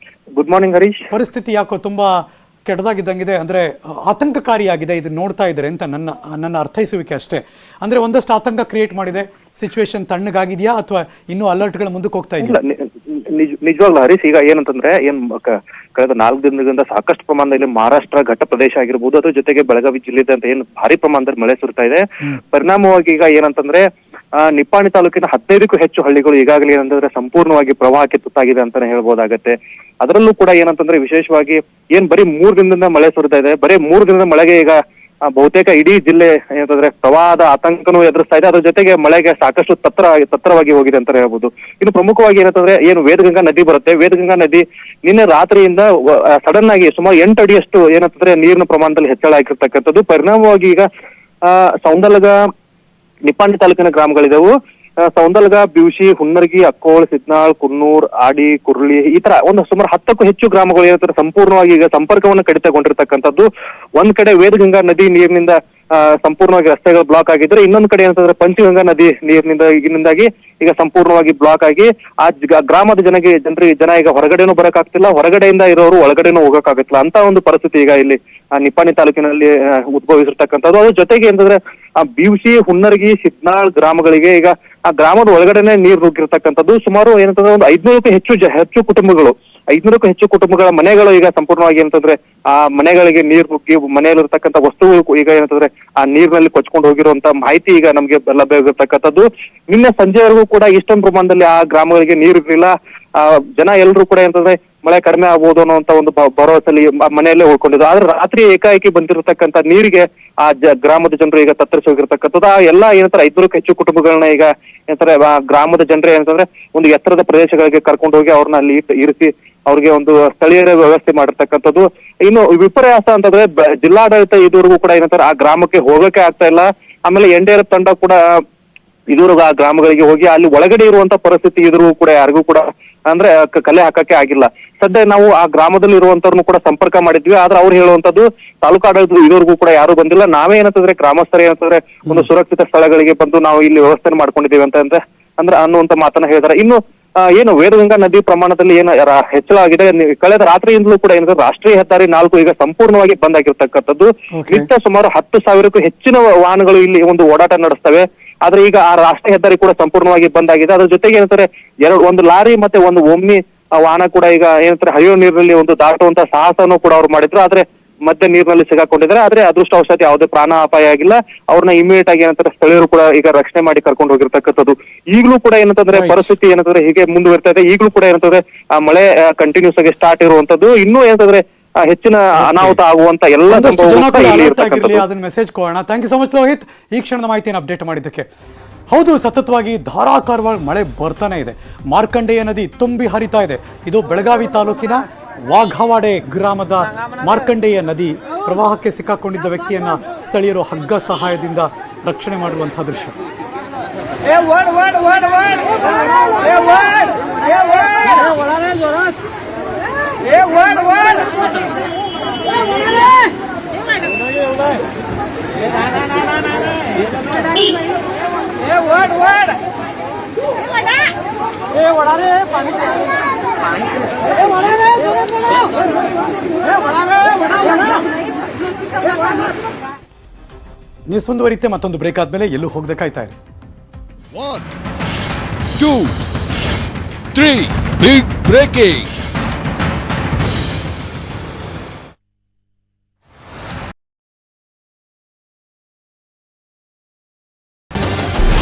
Good morning Harish. ಪರಿಸ್ಥಿತಿ ಯಾಕೋ ತುಂಬಾ ಕೆಟ್ಟದಾಗಿದ್ದಂಗಿದೆ, ಅಂದ್ರೆ ಆತಂಕಕಾರಿಯಾಗಿದೆ ಇದು ನೋಡ್ತಾ ಇದ್ದಾರೆ ಅಂತ ನನ್ನ ಅರ್ಥೈಸುವಿಕೆ ಅಷ್ಟೇ. ಅಂದ್ರೆ ಒಂದಷ್ಟು ಆತಂಕ ಕ್ರಿಯೇಟ್ ಮಾಡಿದೆ. ಸಿಚುವೇಶನ್ ತಣ್ಣಗಾಗಿದೆಯಾ ಅಥವಾ ಇನ್ನೂ ಅಲರ್ಟ್ಗಳ ಮುಂದಕ್ಕೆ ಹೋಗ್ತಾ ಇದೆಯಾ? ನಿಜವಾಗ್ಲೂ ಹರೀಶ್, ಈಗ ಏನಂತಂದ್ರೆ ಕಳೆದ 4 ದಿನದಿಂದ ಸಾಕಷ್ಟು ಪ್ರಮಾಣದಲ್ಲಿ ಮಹಾರಾಷ್ಟ್ರ ಘಟ್ಟ ಪ್ರದೇಶ ಆಗಿರ್ಬೋದು, ಅದ್ರ ಜೊತೆಗೆ ಬೆಳಗಾವಿ ಜಿಲ್ಲೆದಂತ ಏನು ಭಾರಿ ಪ್ರಮಾಣದಲ್ಲಿ ಮಳೆ ಸುರಿತಾ ಇದೆ. ಪರಿಣಾಮವಾಗಿ ಈಗ ಏನಂತಂದ್ರೆ ನಿಪ್ಪಾಣಿ ತಾಲೂಕಿನ 15ಕ್ಕೂ ಹೆಚ್ಚು ಹಳ್ಳಿಗಳು ಈಗಾಗಲೇ ಏನಂತಂದ್ರೆ ಸಂಪೂರ್ಣವಾಗಿ ಪ್ರವಾಹಕ್ಕೆ ತುತ್ತಾಗಿದೆ ಅಂತಾನೆ ಹೇಳ್ಬೋದಾಗತ್ತೆ. ಅದರಲ್ಲೂ ಕೂಡ ಏನಂತಂದ್ರೆ ವಿಶೇಷವಾಗಿ ಬರೀ 3 ದಿನದಿಂದ ಮಳೆ ಸುರಿತಾ ಇದೆ. ಬರೀ 3 ದಿನದ ಮಳೆಗೆ ಈಗ ಬಹುತೇಕ ಇಡೀ ಜಿಲ್ಲೆ ಏನಂತಂದ್ರೆ ಪ್ರವಾಹದ ಆತಂಕನೂ ಎದುರಿಸ್ತಾ ಇದೆ. ಅದ್ರ ಜೊತೆಗೆ ಮಳೆಗೆ ಸಾಕಷ್ಟು ತತ್ತರವಾಗಿ ಹೋಗಿದೆ ಅಂತ ಹೇಳ್ಬೋದು. ಇನ್ನು ಪ್ರಮುಖವಾಗಿ ಏನಂತಂದ್ರೆ ವೇದಗಂಗಾ ನದಿ ಬರುತ್ತೆ. ವೇದಗಂಗಾ ನದಿ ನಿನ್ನೆ ರಾತ್ರಿಯಿಂದ ಸಡನ್ ಆಗಿ ಸುಮಾರು 8 ಅಡಿಯಷ್ಟು ಏನಂತಂದ್ರೆ ನೀರಿನ ಪ್ರಮಾಣದಲ್ಲಿ ಹೆಚ್ಚಳ ಆಗಿರ್ತಕ್ಕಂಥದ್ದು. ಪರಿಣಾಮವಾಗಿ ಈಗ ಸೌಂದಲಗ, ನಿಪ್ಪಾಣಿ ತಾಲೂಕಿನ ಗ್ರಾಮಗಳಿದೆವು. ಸೌಂದಲಗ, ಬ್ಯೂಶಿ, ಹುನ್ನರ್ಗಿ, ಅಕ್ಕೋಳ್, ಸಿದ್ನಾಳ್, ಕುನ್ನೂರ್, ಆಡಿ, ಕುರ್ಲಿ, ಈ ತರ ಒಂದು ಸುಮಾರು 10ಕ್ಕೂ ಹೆಚ್ಚು ಗ್ರಾಮಗಳು ಏನಂತಾರೆ ಸಂಪೂರ್ಣವಾಗಿ ಈಗ ಸಂಪರ್ಕವನ್ನು ಕಡಿತಗೊಂಡಿರ್ತಕ್ಕಂಥದ್ದು. ಒಂದ್ ಕಡೆ ವೇದಗಂಗಾ ನದಿ ನೀರಿನಿಂದ ಸಂಪೂರ್ಣವಾಗಿ ರಸ್ತೆಗಳು ಬ್ಲಾಕ್ ಆಗಿದ್ರೆ, ಇನ್ನೊಂದ್ ಕಡೆ ಏನಂತಂದ್ರೆ ಪಂಚಗಂಗಾ ನದಿ ನೀರಿನಿಂದಾಗಿ ಈಗ ಸಂಪೂರ್ಣವಾಗಿ ಬ್ಲಾಕ್ ಆಗಿ ಆ ಗ್ರಾಮದ ಜನ ಈಗ ಹೊರಗಡೆನೂ ಬರಕಾಗ್ತಿಲ್ಲ, ಹೊರಗಡೆಯಿಂದ ಇರೋರು ಒಳಗಡೆನೂ ಹೋಗಕ್ಕಾಗತ್ತಿಲ್ಲ ಅಂತ ಒಂದು ಪರಿಸ್ಥಿತಿ ಈಗ ಇಲ್ಲಿ ನಿಪ್ಪಾಣಿ ತಾಲೂಕಿನಲ್ಲಿ ಉದ್ಭವಿಸಿರ್ತಕ್ಕಂಥದ್ದು. ಅದ್ರ ಜೊತೆಗೆ ಏನಂತಂದ್ರೆ ಆ ಬ್ಯೂಸಿ, ಹುನ್ನರ್ಗಿ, ಸಿದ್ನಾಳ್ ಗ್ರಾಮಗಳಿಗೆ ಈಗ ಆ ಗ್ರಾಮದ ಒಳಗಡೆನೆ ನೀರು ನುಗ್ಗಿರ್ತಕ್ಕಂಥದ್ದು. ಸುಮಾರು ಏನಂತಂದ್ರೆ ಒಂದು 500ಕ್ಕೂ ಹೆಚ್ಚು ಕುಟುಂಬಗಳು, 500ಕ್ಕೂ ಹೆಚ್ಚು ಕುಟುಂಬಗಳ ಮನೆಗಳು ಈಗ ಸಂಪೂರ್ಣವಾಗಿ ಏನಂತಂದ್ರೆ ಆ ಮನೆಗಳಿಗೆ ನೀರು ನುಗ್ಗಿ ಮನೆಯಲ್ಲಿರ್ತಕ್ಕಂಥ ವಸ್ತುಗಳು ಈಗ ಏನಂತಂದ್ರೆ ಆ ನೀರಿನಲ್ಲಿ ಕೊಚ್ಕೊಂಡು ಹೋಗಿರುವಂತ ಮಾಹಿತಿ ಈಗ ನಮ್ಗೆ ಲಭ್ಯವಾಗಿರ್ತಕ್ಕಂಥದ್ದು. ನಿನ್ನೆ ಸಂಜೆವರೆಗೂ ಕೂಡ ಇಷ್ಟೊಂದು ಪ್ರಮಾಣದಲ್ಲಿ ಆ ಗ್ರಾಮಗಳಿಗೆ ನೀರು ಇರ್ಲಿಲ್ಲ. ಜನ ಎಲ್ಲರೂ ಕೂಡ ಏನಂತಂದ್ರೆ ಮಳೆ ಕಡಿಮೆ ಆಗ್ಬೋದು ಅನ್ನೋಂತ ಒಂದು ಭರವಸೆಯಲ್ಲಿ ಮನೆಯಲ್ಲೇ ಉಳ್ಕೊಂಡಿದ್ರು. ಆದ್ರೆ ರಾತ್ರಿ ಏಕಾಏಕಿ ಬಂದಿರತಕ್ಕಂತ ನೀರಿಗೆ ಆ ಗ್ರಾಮದ ಜನರು ಈಗ ತತ್ತರಿಸಿ ಹೋಗಿರ್ತಕ್ಕಂಥದ್ದು. ಆ ಎಲ್ಲ ಏನಂತಾರೆ 500ಕ್ಕೂ ಹೆಚ್ಚು ಕುಟುಂಬಗಳನ್ನ ಈಗ ಏನಂತಾರೆ ಗ್ರಾಮದ ಜನರೇ ಏನಂತಂದ್ರೆ ಒಂದು ಎತ್ತರದ ಪ್ರದೇಶಗಳಿಗೆ ಕರ್ಕೊಂಡು ಹೋಗಿ ಅವ್ರನ್ನ ಅಲ್ಲಿ ಇರಿಸಿ ಅವ್ರಿಗೆ ಒಂದು ಸ್ಥಳೀಯರ ವ್ಯವಸ್ಥೆ ಮಾಡಿರ್ತಕ್ಕಂಥದ್ದು. ಇನ್ನು ವಿಪರ್ಯಾಸ ಅಂತಂದ್ರೆ ಜಿಲ್ಲಾಡಳಿತ ಇದುವರೆಗೂ ಕೂಡ ಏನಂತಾರೆ ಆ ಗ್ರಾಮಕ್ಕೆ ಹೋಗಕ್ಕೆ ಆಗ್ತಾ ಇಲ್ಲ. ಆಮೇಲೆ NDRF ತಂಡ ಕೂಡ ಇದುವರೆಗೂ ಆ ಗ್ರಾಮಗಳಿಗೆ ಹೋಗಿ ಅಲ್ಲಿ ಒಳಗಡೆ ಇರುವಂತ ಪರಿಸ್ಥಿತಿ ಇದ್ರೂ ಕೂಡ ಯಾರಿಗೂ ಕೂಡ ಅಂದ್ರೆ ಕಲೆ ಹಾಕಕ್ಕೆ ಆಗಿಲ್ಲ. ಸದ್ಯ ನಾವು ಆ ಗ್ರಾಮದಲ್ಲಿ ಇರುವಂತವ್ರನ್ನು ಕೂಡ ಸಂಪರ್ಕ ಮಾಡಿದ್ವಿ. ಆದ್ರೆ ಅವ್ರು ಹೇಳುವಂತದ್ದು ತಾಲೂಕಾಡಳಿತ ಇದುವರೆಗೂ ಕೂಡ ಯಾರು ಬಂದಿಲ್ಲ. ನಾವೇ ಏನಂತಂದ್ರೆ ಗ್ರಾಮಸ್ಥರೇ ಏನಂತಂದ್ರೆ ಒಂದು ಸುರಕ್ಷಿತ ಸ್ಥಳಗಳಿಗೆ ಬಂದು ನಾವು ಇಲ್ಲಿ ವ್ಯವಸ್ಥೆ ಮಾಡ್ಕೊಂಡಿದ್ದೀವಿ ಅಂದ್ರೆ ಅನ್ನುವಂತ ಮಾತನ್ನ ಹೇಳಿದಾರೆ. ಇನ್ನು ವೇದಗಂಗಾ ನದಿ ಪ್ರಮಾಣದಲ್ಲಿ ಹೆಚ್ಚಳ ಆಗಿದೆ. ಕಳೆದ ರಾತ್ರಿಯಿಂದಲೂ ಕೂಡ ಏನಂದ್ರೆ ರಾಷ್ಟ್ರೀಯ ಹೆದ್ದಾರಿ 4 ಈಗ ಸಂಪೂರ್ಣವಾಗಿ ಬಂದ್ ಆಗಿರ್ತಕ್ಕಂಥದ್ದು. ನಿತ್ಯ ಸುಮಾರು 10,000ಕ್ಕೂ ಹೆಚ್ಚಿನ ವಾಹನಗಳು ಇಲ್ಲಿ ಒಂದು ಓಡಾಟ ನಡೆಸ್ತವೆ. ಆದ್ರೆ ಈಗ ಆ ರಾಷ್ಟ್ರೀಯ ಹೆದ್ದಾರಿ ಕೂಡ ಸಂಪೂರ್ಣವಾಗಿ ಬಂದ್ ಆಗಿದೆ. ಅದ್ರ ಜೊತೆಗೆ ಏನಂತಾರೆ ಒಂದು ಲಾರಿ ಮತ್ತೆ ಒಂದು ಒಮ್ಮಿ ವಾಹನ ಕೂಡ ಈಗ ಏನಂತಾರೆ ಹರಿಯೋ ನೀರಿನಲ್ಲಿ ಒಂದು ದಾಟುವಂತ ಸಾಹಸನೂ ಕೂಡ ಅವ್ರು ಮಾಡಿದ್ರು. ಆದ್ರೆ ಮಧ್ಯ ನೀರಿನಲ್ಲಿ ಸಿಗಾಕೊಂಡಿದ್ದಾರೆ. ಆದ್ರೆ ಅದೃಷ್ಟವಶಾತ್ ಯಾವುದೇ ಪ್ರಾಣ ಅಪಾಯ ಆಗಿಲ್ಲ. ಅವ್ರನ್ನ ಇಮಿಡಿಯೇಟ್ ಆಗಿ ಏನಂತಾರೆ ಸ್ಥಳೀಯರು ಕೂಡ ಈಗ ರಕ್ಷಣೆ ಮಾಡಿ ಕರ್ಕೊಂಡು ಹೋಗಿರ್ತಕ್ಕಂಥದ್ದು. ಈಗಲೂ ಕೂಡ ಏನಂತಂದ್ರೆ ಪರಿಸ್ಥಿತಿ ಏನಂತಂದ್ರೆ ಹೀಗೆ ಮುಂದುವರಿತಾ ಇದೆ. ಈಗಲೂ ಕೂಡ ಏನಂತಂದ್ರೆ ಆ ಮಳೆ ಕಂಟಿನ್ಯೂಸ್ ಆಗಿ ಸ್ಟಾರ್ಟ್ ಇರುವಂತದ್ದು. ಇನ್ನೂ ಏನಂತಂದ್ರೆ ಹೆಚ್ಚಿನ ಅನಾಹುತ ಆಗುವಂತ ಎಲ್ಲ ಒಂದಷ್ಟು ಜನ ಸಂಭವ ಕೂಡ ಇಲ್ಲಿ alert ಆಗಿರ್ಲಿ, ಇರ್ತಕ್ಕಂಥದ್ದು. ಅದನ್ನ ಮೆಸೇಜ್ ಕೊಡೋಣ. Thank you so much Lohith, ಈ ಕ್ಷಣದ ಮಾಹಿತಿಯನ್ನು ಅಪ್ಡೇಟ್ ಮಾಡಿದ್ದಕ್ಕೆ. ಹೌದು, ಸತತವಾಗಿ ಧಾರಾಕಾರವಾಗಿ ಮಳೆ ಬರ್ತಾನೆ ಇದೆ. ಮಾರ್ಕಂಡೇಯ ನದಿ ತುಂಬಿ ಹರಿತಾ ಇದೆ. ಇದು ಬೆಳಗಾವಿ ತಾಲೂಕಿನ ವಾಘವಾಡೆ ಗ್ರಾಮದ ಮಾರ್ಕಂಡೇಯ ನದಿ. ಪ್ರವಾಹಕ್ಕೆ ಸಿಕ್ಕಾಕೊಂಡಿದ್ದ ವ್ಯಕ್ತಿಯನ್ನ ಸ್ಥಳೀಯರು ಹಗ್ಗ ಸಹಾಯದಿಂದ ರಕ್ಷಣೆ ಮಾಡುವಂತಹ ದೃಶ್ಯ. ನ್ಯೂಸ್ ಮುಂದುವರಿಯುತ್ತೆ. ಮತ್ತೊಂದು ಬ್ರೇಕ್ ಆದ್ಮೇಲೆ ಎಲ್ಲೂ ಹೋಗದೆ ಕಾಯ್ತಾ ಇರಿ. 1, 2, 3, ಬಿಗ್ ಬ್ರೇಕಿಂಗ್.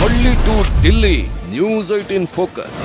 ಹಳ್ಳಿ ಟು ఢిల్లీ ನ್ಯೂಸ್ 18 ಫೋಕಸ್.